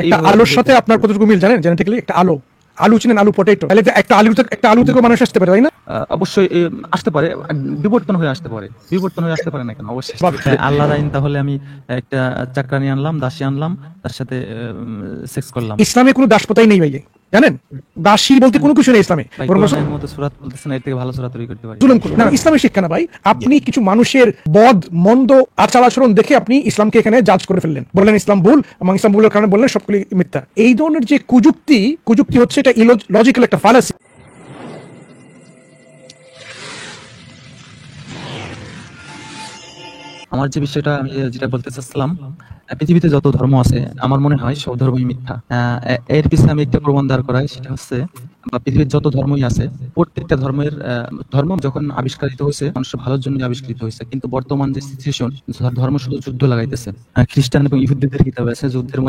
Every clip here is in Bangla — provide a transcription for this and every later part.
একটা আলুর সাথে আপনার কতটুকু মিল জানেন? জেনেটিক্যালি একটা আলু চিনেন, আলু পটেটো, তাহলে একটা আলু থেকে মানুষ আসতে পারে, তাই না? অবশ্যই আসতে পারে, বিবর্তন হয়ে আসতে পারে, না কেন, অবশ্যই আসতে পারে। আল্লাহর আইন, তাহলে আমি একটা চাকরানি আনলাম, দাসী আনলাম, তার সাথে সেক্স করলাম। ইসলামে কোনো দাসপ্রথাই নেই ভাই, জানেন? দাসী বলতে কোনো কিছু নেই ইসলামে। ভাই, বরং কোরআনের মতো সূরা বলতেছেন, এর থেকে ভালো সূরা তৈরি করতে পারি। জুলুম করুন না, ইসলামের শিক্ষা না ভাই। আপনি কিছু মানুষের মন্দ আচার আচরণ দেখে আপনি ইসলামকে এখানে জাজ করে ফেললেন, বললেন ইসলাম ভুল, এবং ইসলাম ভুলের কারণে বললেন সবগুলি মিথ্যা। এই ধরনের যে কুযুক্তি হচ্ছে, এটা লজিক্যাল একটা ফালাসি। আমার যে বিষয়টা আমি যেটা বলতে চাচ্ছিলাম, পৃথিবীতে যত ধর্ম আছে আমার মনে হয় সব ধর্মই মিথ্যা। এর পিছনে আমি একটা প্রমাণ দাঁড় করাই, সেটা হচ্ছে, বা পৃথিবীর যত ধর্মই আছে, প্রত্যেকটা ধর্ম যখন আবিষ্কারিত হয়েছে মানুষের ভালোর জন্য আবিষ্কৃত হয়েছে। কিন্তু বর্তমান যে সিচুয়েশন, ধর্ম শুধু যুদ্ধ লাগাইতেছে। খ্রিস্টান এবং ইহুদিদের কিতাবে আছে, যুদ্ধের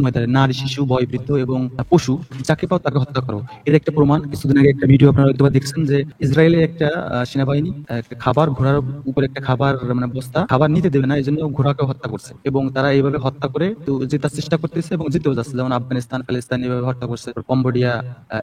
ময়দানে নারী, শিশু, বয়োবৃদ্ধ এবং পশু যাকে পাও তাকে হত্যা করো। এর একটা প্রমাণ, কিছুদিন আগে একটা ভিডিও আপনারা হয়তো দেখছেন, যে ইসরায়েলে একটা সেনাবাহিনী একটা ঘোড়ার উপরে একটা খাবার, মানে বস্তা খাবার নিতে দেবে না, এই জন্য ঘোড়াকে হত্যা করছে। এবং তারা এইভাবে হত্যা করে তো জেতার চেষ্টা করতেছে এবং জিতেও যাচ্ছে। যেমন আফগানিস্তান, প্যালেস্তান এইভাবে হত্যা করছে, কম্বোডিয়া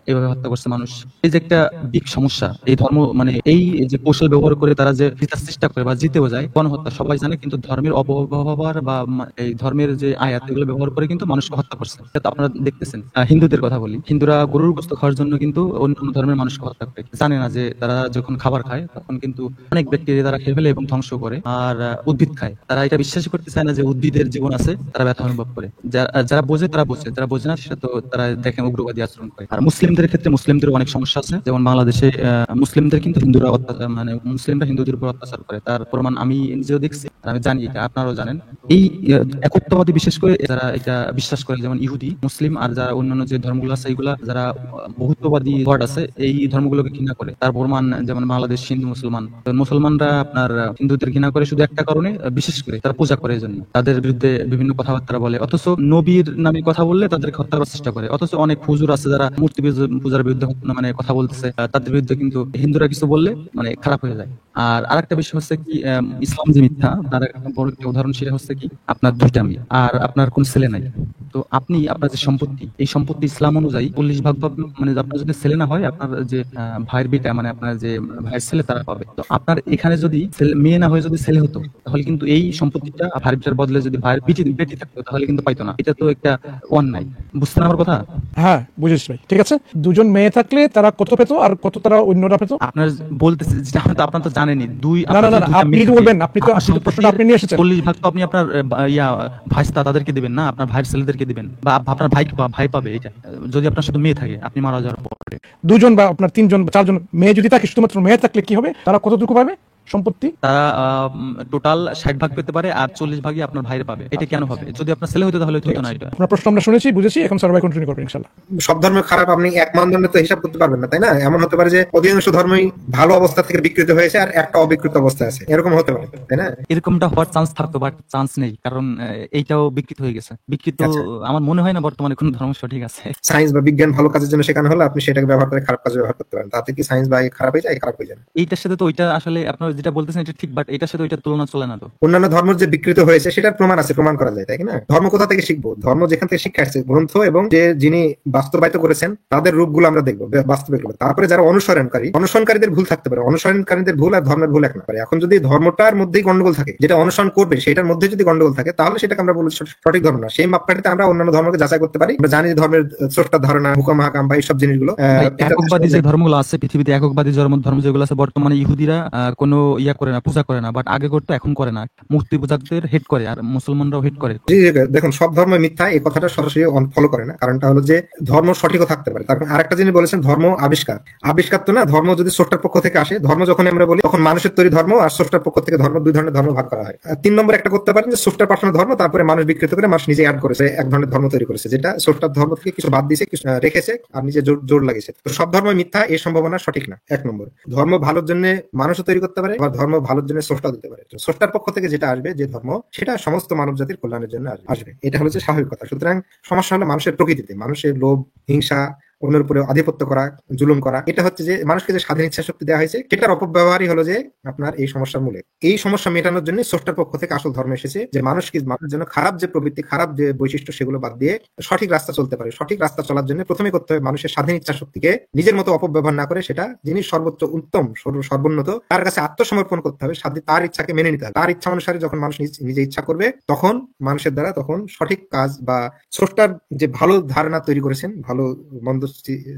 এইভাবে হত্যা করছে মানুষ। এই যে একটা বিগ সমস্যা, এই ধর্ম মানে এই যে কৌশল ব্যবহার করে তারা যে জেতার চেষ্টা করে বা জিতেও যায়, গণহত্যা সবাই জানে। কিন্তু ধর্মের অপব্যবহার বা এই ধর্মের যে আয়াত, এগুলো ব্যবহার করে কিন্তু মানুষকে হত্যা করছে। এটা তো আপনারা দেখতেছেন। হিন্দুদের কথা বলি, হিন্দুরা গরুর গোশত খাওয়ার জন্য কিন্তু অন্য ধর্মের মানুষকে হত্যা করে। জানে না যে তারা যখন খাবার খায় তখন কিন্তু অনেক ব্যাকটেরিয়া তারা খেয়ে ফেলে এবং ধ্বংস করে। আর উদ্ভিদ খায়, তারা এটা বিশ্বাসই করতে চায় না যে উদ্ভিদের জীবন আছে, তারা ব্যথা অনুভব করে। যারা বোঝে তারা বোঝে, যারা বোঝে না সেটা তো তারা দেখেন উগ্রবাদী আচরণ করে। আর মুসলিমদের ক্ষেত্রে মুসলিমদের অনেক সমস্যা আছে। যেমন বাংলাদেশে মুসলিমদের কিন্তু মুসলিমরা হিন্দুদের উপর অত্যাচার করে, তার প্রমাণ আমি নিজেও দেখছি, আর আমি জানি, এটা আপনারাও জানেন। এই একত্ববাদী, বিশেষ করে যারা এটা বিশ্বাস করে, যেমন ইহুদি, মুসলিম আর যারা অন্যান্য যে ধর্মগুলো আছে, এইগুলা যারা বহুত্ববাদী গড আছে, এই ধর্মগুলোকে ঘৃণা করে। তার প্রমাণ যেমন বাংলাদেশ হিন্দু মুসলমানরা আপনার হিন্দুদের ঘৃণা করে শুধু একটা কারণে, বিশেষ করে তারা পূজা করে, এই জন্য তাদের বিরুদ্ধে বিভিন্ন কথাবার্তা বলে। অথচ নবীর নামে কথা বললে তাদেরকে হত্যা করার চেষ্টা করে। অথচ অনেক হুজুর আছে যারা মূর্তি পূজার বিরুদ্ধে মানে কথা বলতেছে, তাদের বিরুদ্ধে কিন্তু হিন্দুরা কিছু বললে মানে খারাপ হয়ে যায়। আর আরেকটা বিষয় হচ্ছে কি, ইসলাম যে মিথ্যা, তার একটা বড় একটা উদাহরণ, সেটা হচ্ছে কি, আপনার দুইটা মেয়ে আর আপনার কোন ছেলে নাই। তো আপনি আপনার যে সম্পত্তি, এই সম্পত্তি ইসলাম অনুযায়ী 40 ভাগ মানে আপনার যদি ছেলে না হয়, আপনার যে ভাইয়ের বিটা, মানে আপনার যে ভাইয়ের ছেলে, তারা পাবে। তো আপনার এখানে যদি মেয়ে না হয়ে যদি ছেলে হতো, তাহলে কিন্তু এই সম্পত্তিটা ভাইয়ের বিটার বদলে যদি ভাইয়ের বেটি থাকতো, তাহলে কিন্তু পাইতো না। এটা তো একটা অন্যায়। বুঝছেন আমার কথা? হ্যাঁ, বুঝেছি ভাই, ঠিক আছে। দুজন মেয়ে থাকলে তারা কত পেতো আর কত তারা অন্যরা পেতো? আপনার বলতেছে যেটা আপনার তো জানেনই, না, আপনি তো বলবেন, আপনি তো প্রশ্নটা আপনি নিয়ে এসেছেন। 40 ভাগ তো আপনি আপনার ভাইস্তা তাদেরকে দিবেন না, আপনার ভাইয়ের ছেলেদেরকে দিবেন, বা আপনার ভাই পাবে। এটা যদি আপনার শুধু মেয়ে থাকে, আপনি মারা যাওয়ার পরে। দুজন বা আপনার তিনজন বা চারজন মেয়ে যদি থাকে, শুধুমাত্র মেয়ে থাকলে কি হবে? তারা কতটুকু পাবে সম্পত্তি? তারা টোটাল 60 ভাগ পেতে পারে, আর 40 ভাগই আপনার ভাইয়ের পাবে। এটা কেন হবে? যদি আপনার ছেলে হতো তাহলে হতো না। এটা আপনার প্রশ্ন আমরা শুনেছি, বুঝেছি। এখন স্যার ভাই কন্টিনিউ করবেন ইনশাআল্লাহ। সব ধর্ম খারাপ আপনি এক মানদণ্ডে তো হিসাব করতে পারবেন না, তাই না? এমন হতে পারে যে অধিকাংশ ধর্মই ভালো অবস্থা থেকে বিকৃত হয়েছে আর একটা অবিকৃত অবস্থায় আছে, এরকম হতে পারে, তাই না? এরকমটা হওয়ার চান্স থাকতো, বাট চান্স নেই, কারণ এইটাও বিকৃত হয়ে গেছে। আমার মনে হয় না বর্তমানে কোন ধর্ম সঠিক আছে। সায়েন্স বা বিজ্ঞান ভালো কাজের জন্য শেখানো হলে আপনি সেটাকে ব্যবহার করে খারাপ কাজে ব্যবহার করতে পারেন, তাতে কি সায়েন্স বা খারাপ হয়ে যায়? খারাপ হয়ে যায়। এইটার সাথে তো ওইটা, আসলে আপনার যেটা বলতেছেন এটা ঠিক, বাট এটার সাথে ওইটা তুলনা চলে না তো। অন্যান্য ধর্ম যে বিকৃত হয়েছে সেটার প্রমাণ আছে, প্রমাণ করা যায়, তাই না? ধর্ম কোথা থেকে শিখবো? ধর্ম যেখান থেকে শিক্ষা আসছে, গ্রন্থ এবং যিনি বাস্তবায়িত করেছেন তাদের রূপগুলো আমরা দেখবো, বাস্তবিক রূপ। তারপরে যারা অনুসরণকারীদের ভুল থাকতে পারে, অনুসরণকারীদের ভুল আর ধর্মের ভুল এক না পারে। এখন যদি ধর্মটার মধ্যেই গন্ডগোল থাকে, যেটা অনুসরণ করবে সেটার মধ্যে যদি গন্ডগোল থাকে, তাহলে সেটাকে আমরা বলি সঠিক ধর্ম না। সেই মাপকাঠিতে আমরা অন্যান্য ধর্মকে যাচাই করতে পারি। আমরা জানি যে ধর্মের স্রষ্টার ধারণা, হুকাম হাকাম বা এইসব জিনিসগুলো এককবাদী যে ধর্মগুলো আছে পৃথিবীতে, এককবাদী ধর্ম যেগুলো আছে, বর্তমানে ইহুদিরা কোনো করে না, পূজা করে না, বাট আগে করতো, এখন করে না। মূর্তি পূজাদের হেড করে, আর মুসলমানরাও হেড করে। দেখুন, সব ধর্ম মিথ্যা এই কথাটা সরাসরি ফলো করে না। কারণটা হলো যে ধর্ম সঠিকও থাকতে পারে। তারপর আরেকটা জিনিস বলেছেন, ধর্ম আবিষ্কার তো না। ধর্ম যদি স্রষ্টার পক্ষ থেকে আসে, ধর্ম যখন আমরা বলি তখন মানুষের তৈরি ধর্ম আর স্রষ্টার পক্ষ থেকে ধর্ম, দুই ধরনের ধর্ম ভাগ করা হয়। 3 নম্বর একটা করতে পারেন যে স্রষ্টার পাঠানো ধর্ম, তারপরে মানুষ বিকৃত করে মানুষ নিজে অ্যাড করেছে, এক ধরনের ধর্ম তৈরি করেছে, যেটা স্রষ্টার ধর্ম থেকে কিছু বাদ দিয়েছে, কিছু রেখেছে আর নিজে জোর লাগিয়েছে। তো সব ধর্ম মিথ্যা, এই সম্ভাবনা সঠিক না। 1 নম্বর, ধর্ম ভালোর জন্য মানুষও তৈরি করতে পারে, আবার ধর্ম ভালোর জন্য স্রষ্টা দিতে পারে। স্রষ্টার পক্ষ থেকে যেটা আসবে, যে ধর্ম, সেটা সমস্ত মানব জাতির কল্যাণের জন্য আসবে। এটা হচ্ছে স্বাভাবিক কথা। সুতরাং সমস্যা হলো মানুষের প্রকৃতিতে, মানুষের লোভ, হিংসা অন্যের উপরে আধিপত্য করা, জুলুম করা, এটা হচ্ছে যে মানুষকে যে স্বাধীন ইচ্ছা শক্তি দেওয়া হয়েছে সেটার অপব্যবহারই হলো যে আপনার এই সমস্যার মূলে। এই সমস্যা মেটানোর জন্য স্রষ্টার পক্ষ থেকে আসল ধর্ম এসেছে, যে মানুষকে মানুষের জন্য খারাপ যে প্রবৃত্তি, খারাপ যে বৈশিষ্ট্য সেগুলো বাদ দিয়ে সঠিক রাস্তা চলতে পারে। সঠিক রাস্তা চলার জন্য প্রথমে করতে হবে মানুষের স্বাধীন ইচ্ছা শক্তিকে নিজের মতো অপব্যবহার না করে সেটা যিনি সর্বোচ্চ উত্তম সর্বোন্নত তার কাছে আত্মসমর্পণ করতে হবে, তার ইচ্ছাকে মেনে নিতে হবে। তার ইচ্ছা অনুসারে যখন মানুষ নিজে ইচ্ছা করবে তখন মানুষের দ্বারা তখন সঠিক কাজ বা স্রষ্টার যে ভালো ধারণা তৈরি করেছেন, ভালো মন্দ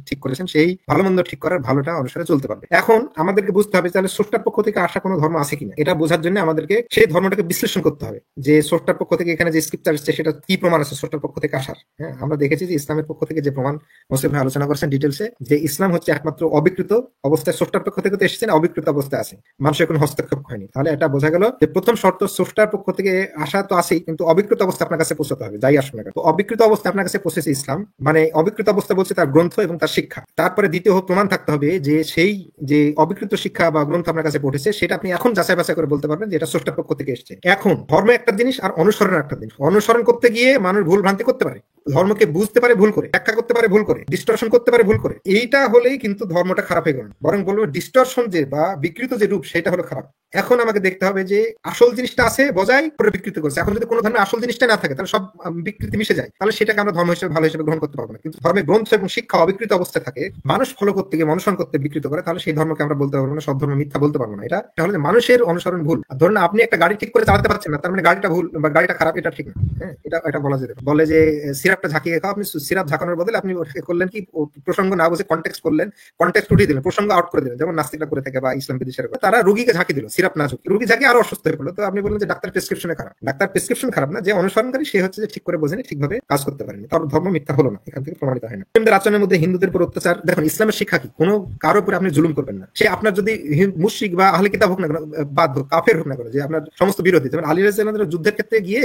ঠিক করেছেন, সেই ভালো মন্দ ঠিক করার ভালোটা অনুসারে চলতে পারবে। এখন আমাদেরকে বুঝতে হবে তাহলে স্রষ্টার পক্ষ থেকে আসা কোনো ধর্ম আছে কিনা, এটা বোঝার জন্য আমাদেরকে সেই ধর্মটাকে বিশ্লেষণ করতে হবে যে স্রষ্টার পক্ষ থেকে এখানে যে স্ক্রিপ্টার এসেছে সেটা কি প্রমাণ আছে স্রষ্টার পক্ষ থেকে আসার। হ্যাঁ, আমরা দেখেছি যে ইসলামের পক্ষ থেকে যে প্রমাণ মুসলিম ভাই আলোচনা করেছেন ডিটেলসে, যে ইসলাম হচ্ছে একমাত্র অবিকৃত অবস্থায়, স্রষ্টার পক্ষ থেকে তো এসেছেন, অবিকৃত অবস্থায় আছে, মানুষের কোনো হস্তক্ষেপ হয়নি। তাহলে এটা বোঝা গেল যে প্রথম শর্ত স্রষ্টার পক্ষ থেকে আসা তো আছেই, কিন্তু অবিকৃত অবস্থা আপনার কাছে পৌঁছতে হবে, যাই আসুন না কেন। তো অবিকৃত অবস্থা আপনার কাছে পৌঁছেছে ইসলাম, মানে অবিকৃত অবস্থা বলছে তার গ্রন্থ এবং তার শিক্ষা। তারপরে দ্বিতীয় প্রমাণ থাকতে হবে যে সেই যে অবিকৃত শিক্ষা বা গ্রন্থ আপনার কাছে পৌঁছেছে সেটা আপনি এখন যাচাই বাছাই করে বলতে পারবেন যে এটা স্রষ্টার পক্ষ থেকে এসেছে। এখন ধর্ম একটা জিনিস আর অনুসরণ একটা জিনিস। অনুসরণ করতে গিয়ে মানুষ ভুল ভ্রান্তি করতে পারে, ধর্মকে বুঝতে পারে ভুল করে, ব্যাখ্যা করতে পারে ভুল করে, ডিস্টরশন করতে পারে ভুল করে। এইটা হলেই কিন্তু ধর্মটা খারাপ হয়ে গেল, বরং বলবো ডিস্টরশন যে বা বিকৃত যে রূপ সেটা হলো খারাপ। এখন আমাকে দেখতে হবে যে আসল জিনিসটা আছে বজায় করে বিকৃত করছে। এখন যদি কোনো ধর্মের আসল জিনিসটা না থাকে তাহলে সব বিকৃতি মিশে যায়, তাহলে সেটাকে আমরা ধর্ম হিসেবে ভালো হিসেবে গ্রহণ করতে পারবো না। কিন্তু ধর্মের গ্রন্থ এবং শিক্ষা অবিকৃত অবস্থায় থাকে, মানুষ ফলো করতে গিয়ে অনুসরণ করতে বিকৃত করে, তাহলে সেই ধর্মকে আমরা বলতে পারবো না, সব ধর্ম মিথ্যা বলতে পারবো না। এটা হলো মানুষের অনুসরণ ভুল। ধরুন আপনি একটা গাড়ি ঠিক করে চালাতে পারছেন না, তার মানে গাড়িটা ভুল বা গাড়িটা খারাপ, এটা ঠিক না। হ্যাঁ, এটা বলা যেতে পারে। বলে যে সিরাপটা ঝাঁকিয়ে খাও, আপনি সিরাপ ঝাঁকানোর বদলে আপনি করলেন কি, প্রসঙ্গ না বুঝে কনটেক্সট করলেন, কনটেক্সট উঠিয়ে দিলেন, প্রসঙ্গ আউট করে দিলেন, যেমন নাস্তিকরা করে থাকে বা ইসলাম বিদ্বেষীরা করে। তারা রোগীকে ঝাঁকি দিল, সিরাপ না ঝুঁকি, রোগী ঝাঁকি আরো অসুস্থ হয়ে পড়লো। তো আপনি বললেন যে ডাক্তার প্রেসক্রিপশনে খারাপ। ডাক্তার প্রেসক্রিপশন খারাপ না, যে অনুসরণকারী সে হচ্ছে যে ঠিক করে বোঝেনি, ঠিকভাবে কাজ করতে পারেনি, তার ধর্ম মিথ্যা হলো না, এখান থেকে প্রমাণিত হয় না। মুসলিমদের আচরণের মধ্যে হিন্দুদের উপর অত্যাচার, দেখুন ইসলামের শিক্ষা কি, কোনো কারোর উপরে আপনি জুলুম করবেন না। সে আপনার যদি মুশরিক বা আহলে কিতাব হোক না কেন, বাদ হোক, কাফের হোক না কেন, যে আপনার সমস্ত বিরোধী, যেমন আলী রাদিয়াল্লাহু যুদ্ধের ক্ষেত্রে গিয়ে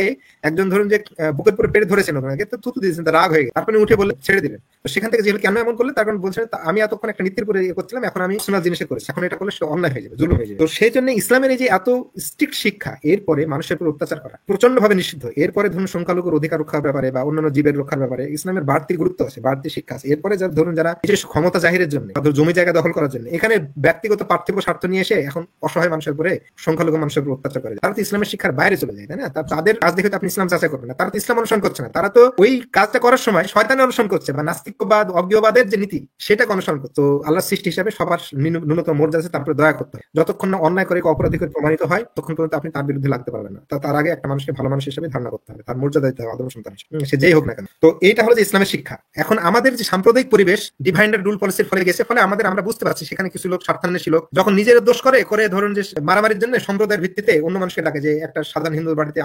একজন ধরুন যে বুকের উপরে পেড়ে ধরেছেন, ওনাকে তো থুতু দিয়েছেন, তার রাগ হয়ে গেছে, তারপরে উঠে বলে ছেড়ে দিলেন। তো সেখান থেকে যেহেতু কেন এমন করলে, তার কারণ বলছেন আমি এতক্ষণ একটা নীতির উপরে করছিলাম, এখন আমি সোনাল জিনিসে করেছি, এখন এটা করলে সে অন্যায় হয়ে যাবে, জুলুম হয়ে যাবে। তো সেই জন্য ইসলামের এই যে এত স্ট্রিক্ট শিক্ষা, এরপরে মানুষের উপর অত্যাচার করা প্রচন্ড ভাবে নিষিদ্ধ। এরপরে ধরুন সংখ্যালঘুর অধিকার রক্ষার ব্যাপারে বা অন্যান্য জীবের রক্ষার ব্যাপারে ইসলামের বাড়তি গুরুত্ব আছে, বাড়তি শিক্ষা আছে। এরপরে ধরুন যারা নিজস্ব ক্ষমতা জাহিরের জন্য, জমি জায়গা দখল করার জন্য এখানে ব্যক্তিগত পার্থিব স্বার্থ নিয়ে এসে এখন অসহায় মানুষের উপরে, সংখ্যালঘু মানুষের উপর অত্যাচার করে, তারা তো ইসলামের শিক্ষার বাইরে চলে যায়, তাই না? তাদের কাজ দেখে তো আপনি ইসলাম যাচাই করবেন না, তারা তো ইসলাম অনুসরণ করছে না, তারা তো ওই কাজটা করার সময় শয়তানের অনুসরণ করছে বা নাস্তিকবাদ অজ্ঞবাদের যে নীতি সেটাকে অনুসরণ করছে। তো আল্লাহর সৃষ্টি হিসাবে সবার ন্যূনতম মর্যাদা আছে, তারপরে দয়া করতে হয়। যতক্ষণ না অন্যায় করে অপরাধী করে প্রমাণিত হয় ততক্ষণ পর্যন্ত আপনি তার বিরুদ্ধে লাগতে পারবেন না। তার আগে একটা মানুষকে ভালো মানুষ হিসেবে ধারণা করতে হবে, তার মর্যাদা দিতে হবে, আদম সন্তান সে যেই হোক না কেন। তো এইটা হলো যে ইসলামের শিক্ষা। এখন আমাদের যে সাম্প্রদায়িক পরিবেশ ডিভাইন্ডেড রুল পলিসির ফলে গেছে, ফলে আমরা বুঝতে পারছি সেখানে কিছু লোক স্বার্থান্বেষী লোক যখন নিজের দোষ করে ধরুন যে মারামারির জন্য সম্প্রদায়ের ভিত্তিতে অন্য মানুষকে ডাকে, যে একটা সাধারণ হিন্দুর বাড়িতে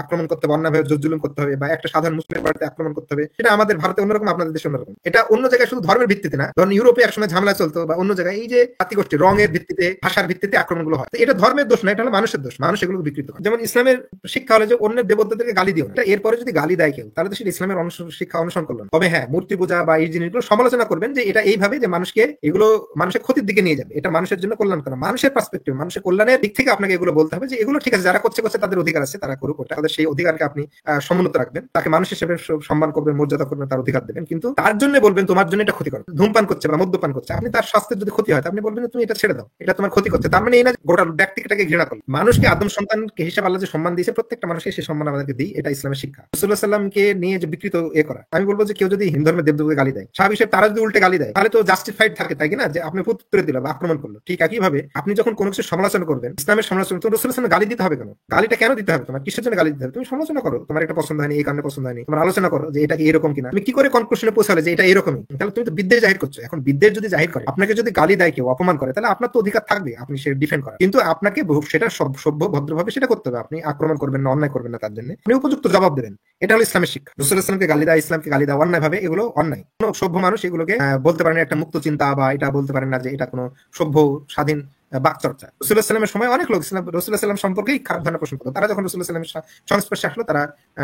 আক্রমণ করতে হবে, অন্যায়ভাবে জুলুম করতে হবে, বা একটা সাধারণ মুসলিমের বাড়িতে আক্রমণ করতে হবে। এটা আমাদের ভারতে অন্যরকম, আপনাদের দেশে অন্যরকম। এটা অন্য জায়গায় শুধু ধর্মের ভিত্তিতে না, ধরুন ইউরোপে একসময় ঝামেলা চলতো বা অন্য জায়গায় এই যে জাতিগোষ্ঠী রঙের ভিত্তিতে, ভাষার ভিত্তিতে আক্রমণগুলো হয়, এটা ধর্মের দোষ না, এটা হলো মানুষের দোষ। মানুষ এগুলো বিকৃত করে। যেমন ইসলামের শিক্ষা হলো যে অন্যের দেবতাদেরকে গালি দিও না। এরপরে যদি গালি দেয় কেউ, তাহলে তো সেটা ইসলামের শিক্ষা অনুসরণ করলো না। তবে হ্যাঁ, মূর্তি পূজা বা এই জিনিসগুলো সমালোচনা করবেন যে এটা এইভাবে যে মানুষকে এগুলো মানুষের ক্ষতির দিকে নিয়ে যাবে, এটা মানুষের জন্য কল্যাণ করে, মানুষের পার্সপেক্টিভ, মানুষের কল্যাণের দিক থেকে আপনাকে এগুলো বলতে হবে যে এগুলো ঠিক আছে, যারা করছে তাদের অধিকার আছে, তারা করুক, ওটা তাদের সেই অধিকারকে আপনি সমুন্নত রাখবেন, তাকে মানুষ হিসেবে সম্মান করবেন, মর্যাদা করবেন, তার অধিকার দেবেন। কিন্তু তার জন্য বলবেন তোমার জন্য এটা ক্ষতি করে, ধূমপান করছে বা মদ্যপান করছে, আপনি তার স্বাস্থ্যের যদি ক্ষতি হয় আপনি বলবেন তুমি এটা ছেড়ে দাও, এটা তোমার ক্ষতি করছে। তার মানে এই না গোটা ব্যক্তিটাকে ঘৃণা করো। মানুষকে আদম সন্তানকে হিসাব আল্লাহ যে সম্মান দিয়েছে, প্রত্যেকটা মানুষকে সেই সম্মান আমাদেরকে দিই, এটা ইসলামের শিক্ষা। রাসূলুল্লাহ সাল্লামকে নিয়ে যে বিকৃত করা, আমি বলবো যে কেউ যদি হিন্দু ধর্মের দেবদেবীকে গালি দেয়, স্বাভাবিক হিসেবে তারা যদি উল্টে গালি দেয় তাহলে তো জাস্টিফাইড থাকে, তাই না, যে আপনি উত্তরে দিল বা আক্রমণ করলো। ঠিক একইভাবে আপনি যখন কোনো কিছু সমালোচনা করবেন, ইসলামের সমালোচনা, তো রাসূলুল্লাহ সাল্লাম গালি দিতে হবে কেন? গালিটা কেন দিতে হবে? তোমার কিসের জন্য গালি দিতে হবে? তুমি সমালোচনা করো, তোমার এটা পছন্দ হয়নি, এই কারণে পছন্দ হয়নি, তোমার আলোচনা করো যে এটা কি এরকম কিনা, তুমি কি করে কনক্লুশনে পৌঁছালে যে এটা এরকমই, তাহলে তুমি তো বিদ্বেষ জাহির করছো। এখন বিদ্বেষ যদি জাহির করে, আপনাকে যদি গালি দেয় কেউ, অপমান করে, তাহলে আপনার তো অধিকার থাকবে আপনি সে ডিফেন্ড করার, কিন্তু আপনাকে সেটা সভ্য ভদ্রভাবে সেটা করতে হবে। আপনি আক্রমণ করবেন না, অন্যায় করবেন না, তার জন্য আপনি উপযুক্ত জবাব দেবেন। এটা হলো ইসলামের শিক্ষা। রাসূলুল্লাহ সাল্লামকে গালি দেওয়া, ইসলামকে গালি দেওয়া অন্যায় ভাবে, এগুলো অন্যায়। কোনো সভ্য মানুষ এগুলোকে বলতে পারেন একটা মুক্ত চিন্তা, বা এটা বলতে পারেন না যে এটা কোনো সভ্য স্বাধীন বাকচর্চা। রাসূলুল্লাহ সাল্লামের সময় অনেক লোক রাসূলুল্লাহ সাল্লাম সম্পর্কেই খারাপ ধারণা পোষণ করতো। তারা যখন রাসূলুল্লাহ সাল্লামের সংস্পর্শে আসলো, তারা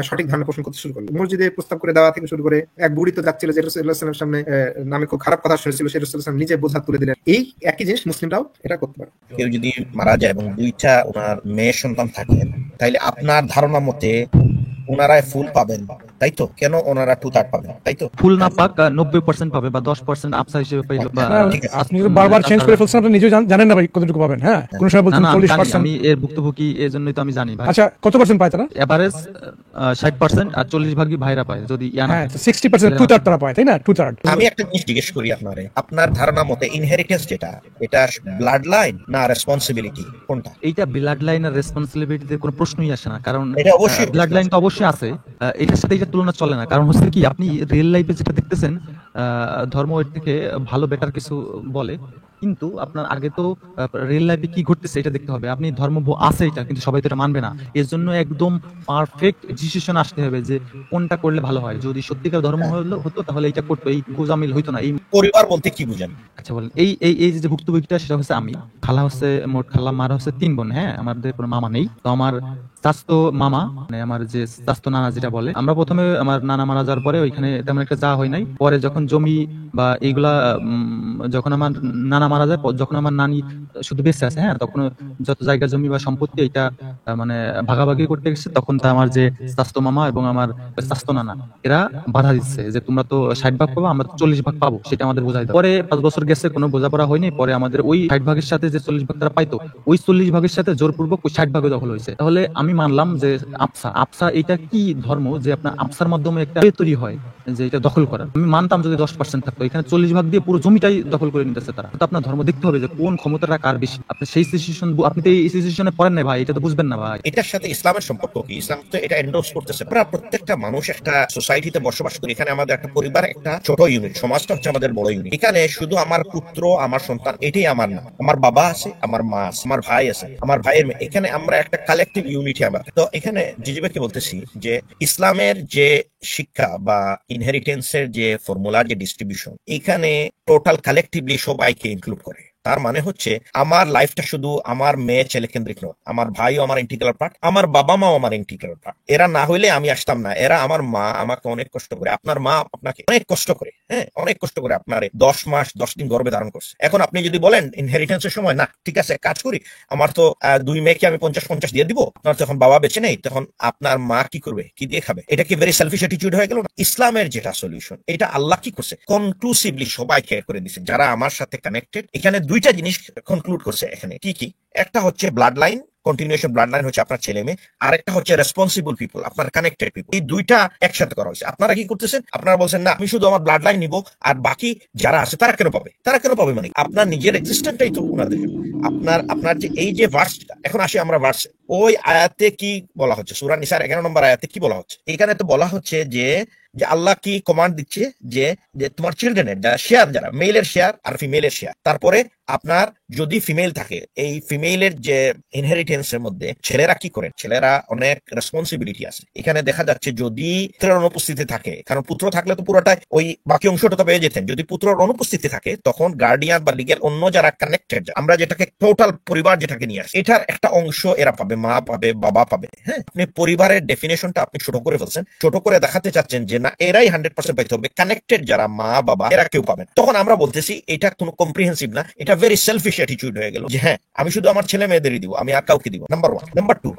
সঠিক ধারণা পোষণ করতে শুরু করলো। মসজিদে প্রস্তাব করে দেওয়া থেকে শুরু করে, এক বুড়ি তো যাচ্ছিল যে রাসূলুল্লাহ সাল্লামের সামনে নামে খুব খারাপ কথা শুনেছিল, সেই রাসূলুল্লাহ সাল্লাম নিজে বোঝা তুলে দিলেন। এই একই জিনিস মুসলিমরাও এটা করতে পারে। কেউ যদি মারা যায় এবং দুইটা ওনার মেয়ে সন্তান থাকেন, তাইলে আপনার ধারণা মতে ওনারাই ফুল পাবেন, তাই তো? কেন ওনারা 2/3 পাবেন, তাই তো? ফুল না পাক 90% পাবে বা 10% আপসা হিসেবে পাইলো বা হ্যাঁ, ঠিক আছে। আপনি তো বারবার চেঞ্জ করে ফেলছেন, আপনি নিজেও জানেন না ভাই কতটুকু পাবেন। হ্যাঁ, কোন সময় না বলছেন না আমি জানি, 40%। আমি এর ভুক্তভোগী, এই জন্যই তো আমি জানি ভাই। আচ্ছা, কত পার্সেন্ট পায় তারা? এভারেজ 60% আর 40 ভাগই ভাইরা পায় যদি ইয়া না হ্যাঁ, থাকে। 60% 2/3 তারা পায়, তাই না? 2/3। আমি একটা জিনিস জিজ্ঞেস করি আপনারে, আপনার ধারণা মতে ইনহেরিটেন্স যেটা, এটা ব্লাড লাইন না রেসপন্সিবিলিটি, কোনটা? এইটা ব্লাড লাইন আর রেসপন্সিবিলিটিতে কোনো প্রশ্নই আসে না, কারণ এটা অবশ্যই ব্লাড লাইন তো অবশ্যই আছে, এটার সাথে এটা তুলনা চলে না। কারণ হচ্ছে কি, আপনি রিয়েল লাইফে যেটা দেখতেছেন, ধর্ম এর থেকে ভালো বেটার কিছু বলে, কিন্তু আপনার আগে তো রিয়েল লাইফে কি ঘটতেছে এটা দেখতে হবে। আপনি ধর্ম আছে এটা, কিন্তু সবাই তো এটা মানবে না। এর জন্য একদম পারফেক্ট ডিসিশন আসতে হবে যে কোনটা করলে ভালো হয়। যদি সত্যিকার ধর্ম হতো তাহলে এটা করতো, এই গোজামিল হইতো না। এই পরিবার বলতে কি বুঝেন? আচ্ছা বলেন, এই এই এই যে ভুক্তভোগীটা, সেটা হচ্ছে আমি। খালা হচ্ছে, মোট খালা মার হচ্ছে 3 বোন। হ্যাঁ, আমাদের কোনো মামা নেই। তো আমার চাচতো মামা, মানে আমার যে চাচতো নানা যেটা বলে, আমরা প্রথমে আমার নানা মারা যাওয়ার পরে ওইখানে তেমন একটা যাওয়া হয় নাই। পরে যখন জমি বা এইগুলা যখন আমার নানা মারা যায়, যখন আমার নানি শুধু বেঁচে আছে, হ্যাঁ, তখন যত জায়গা জমি বা সম্পত্তি এটা মানে ভাগাভাগি করতে গেছে, তখন তা আমার যে চাচতো মামা এবং আমার চাচতো নানা এরা বাধা দিচ্ছে যে তোমরা তো 60 ভাগ পাবো, আমরা তো 40 ভাগ পাবো, সেটা আমাদের বোঝাই দাও। পরে 5 বছর গেছে, কোনো বোঝাপড়া হয়নি। পরে আমাদের ওই 60 ভাগের সাথে যে 40 ভাগ তারা পাইতো, ওই 40 ভাগের সাথে জোরপূর্বক ওই 60 ভাগে দখল হয়েছে। তাহলে আমি মানলাম যে আফসা এটা কি ধর্ম যে আপনার আফসার মাধ্যমে একটা তৈরি হয় যে এটা দখল করা। আমি মানতাম যদি 10% থাকতো, এখানে 40 ভাগ দিয়ে পুরো জমিটাই দখল করে নিতেছে তারা। তো আপনার ধর্ম দেখতে হবে যে কোন ক্ষমতাটা কার বেশি। আপনি সেই সিচুয়েশন, আপনি তো এই সিচুয়েশনে পড়েন না ভাই, এটা তো বুঝবেন না ভাই। এটার সাথে ইসলামের সম্পর্ক কি? ইসলাম তো এটা এন্ডোর্স করতেছে। আমরা প্রত্যেকটা মানুষ একটা সোসাইটিতে বসবাস করি, এখানে আমাদের একটা পরিবার, একটা ছোট ইউনিট, সমাজটা হচ্ছে আমাদের বড় ইউনিট। এখানে শুধু আমার পুত্র, আমার সন্তান, এটাই আমার না। আমার বাবা আছে, আমার মা আছে, আমার ভাই আছে, আমার ভাইয়ের মেয়ে। এখানে আমরা একটা কালেকটিভ ইউনিটি। আমরা তো এখানে জিজিবাকে বলতেছি যে ইসলামের যে শিক্ষা বা ইনহেরিটেন্সের যে ফর্মুলা, যে ডিস্ট্রিবিউশন, এখানে টোটাল কালেকটিভলি সবাইকে ইনক্লুড করে। তার মানে হচ্ছে আমার লাইফটা শুধু আমার মেয়ে ছেলে কেন্দ্রিক নয়, আমার ভাইও আমার ইন্টিগ্রাল পার্ট, আমার বাবা মাও আমার ইন্টিগ্রাল পার্ট। এরা না হইলে আমি আসতাম না। এরা আমার মা আমাকে অনেক কষ্ট করে, আপনার মা আপনাকে অনেক কষ্ট করে, হ্যাঁ, অনেক কষ্ট করে আপনার 10 মাস 10 দিন গর্ভে ধারণ করছে। এখন আপনি যদি বলেন ইনহেরিটেন্সের সময় না, ঠিক আছে কাজ করি, আমার তো 2 মেয়েকে আমি 50-50 দিয়ে দিব, আপনার তখন বাবা বেঁচে নেই, তখন আপনার মা কি করবে, কি দিয়ে খাবে? এটা কি ভেরি সেলফিশ অ্যাটিটিউড হয়ে গেল না? ইসলামের যেটা সলিউশন, এটা আল্লাহ কি করছে, কনক্লুসিভলি সবাইকে করে দিচ্ছে যারা আমার সাথে কানেক্টেড। এখানে দুইটা জিনিস কনক্লুড করছে এখানে। কি কি? একটা হচ্ছে blood line, continuation blood line হচ্ছে আপনার ছেলে মেয়ে, আর একটা হচ্ছে রেসপন্সিবল পিপল, আপনার কানেক্টেড পিপল। এই দুইটা একসাথে করা হয়েছে। আপনারা কি করতেছেন? আপনারা বলছেন না আমি শুধু আমার ব্লাড লাইন নিব, আর বাকি যারা আছে তারা কেন পাবে? তারা কেন পাবে মানে আপনার নিজের এক্সিস্টেন্টটাই তো ওনাদের। আপনার যে এই যে ভার্সটা, এখন আসি আমরা ভার্সে, ওই আয়াতে কি বলা হচ্ছে? সূরা নিসার 11 নম্বর আয়াতে কি বলা হচ্ছে? এখানে তো বলা হচ্ছে যে আল্লাহ কি কমান্ড দিচ্ছে যে তোমার চিলড্রেনের যারা শেয়ার, যারা মেলের শেয়ার আর ফিমেলের শেয়ার। তারপরে আপনার যদি ফিমেল থাকে, এই ফিমেলের যে ইনহেরিটেন্সের মধ্যে ছেলেরা কি করেন? ছেলেরা অনেক রেসপন্সিবিলিটি আছে। এখানে দেখা যাচ্ছে যদি পুত্রের অনুপস্থিতি থাকে, কারণ পুত্র থাকলে তো পুরোটাই ওই বাকি অংশটা তো পেয়ে যেতেন। যদি পুত্রের অনুপস্থিতি থাকে, তখন গার্ডিয়ান বা লিগ্যাল অন্য যারা কানেক্টেড, আমরা যেটাকে টোটাল পরিবার যেটাকে নিয়ে আসি, এটার একটা অংশ এরা পাবে, মা পাবে, বাবা পাবে। হ্যাঁ, আপনি পরিবারের ডেফিনেশনটা আপনি ছোট করে ফেলছেন, ছোট করে দেখাতে চাচ্ছেন যে না এরাই 100% পাইতে হবে, কানেক্টেড যারা মা বাবা এরা কেউ পাবেন। তখন আমরা বলতেছি এটা কোনো কম্প্রিহেন্সিভ না, এটা ভেরি সেলফিশ অ্যাটিটিউড হয়ে গেল যে হ্যাঁ আমি শুধু আমার ছেলে মেয়েদেরই দিব, আমি আর কাউকে দিব। নাম্বার 1। নাম্বার 2,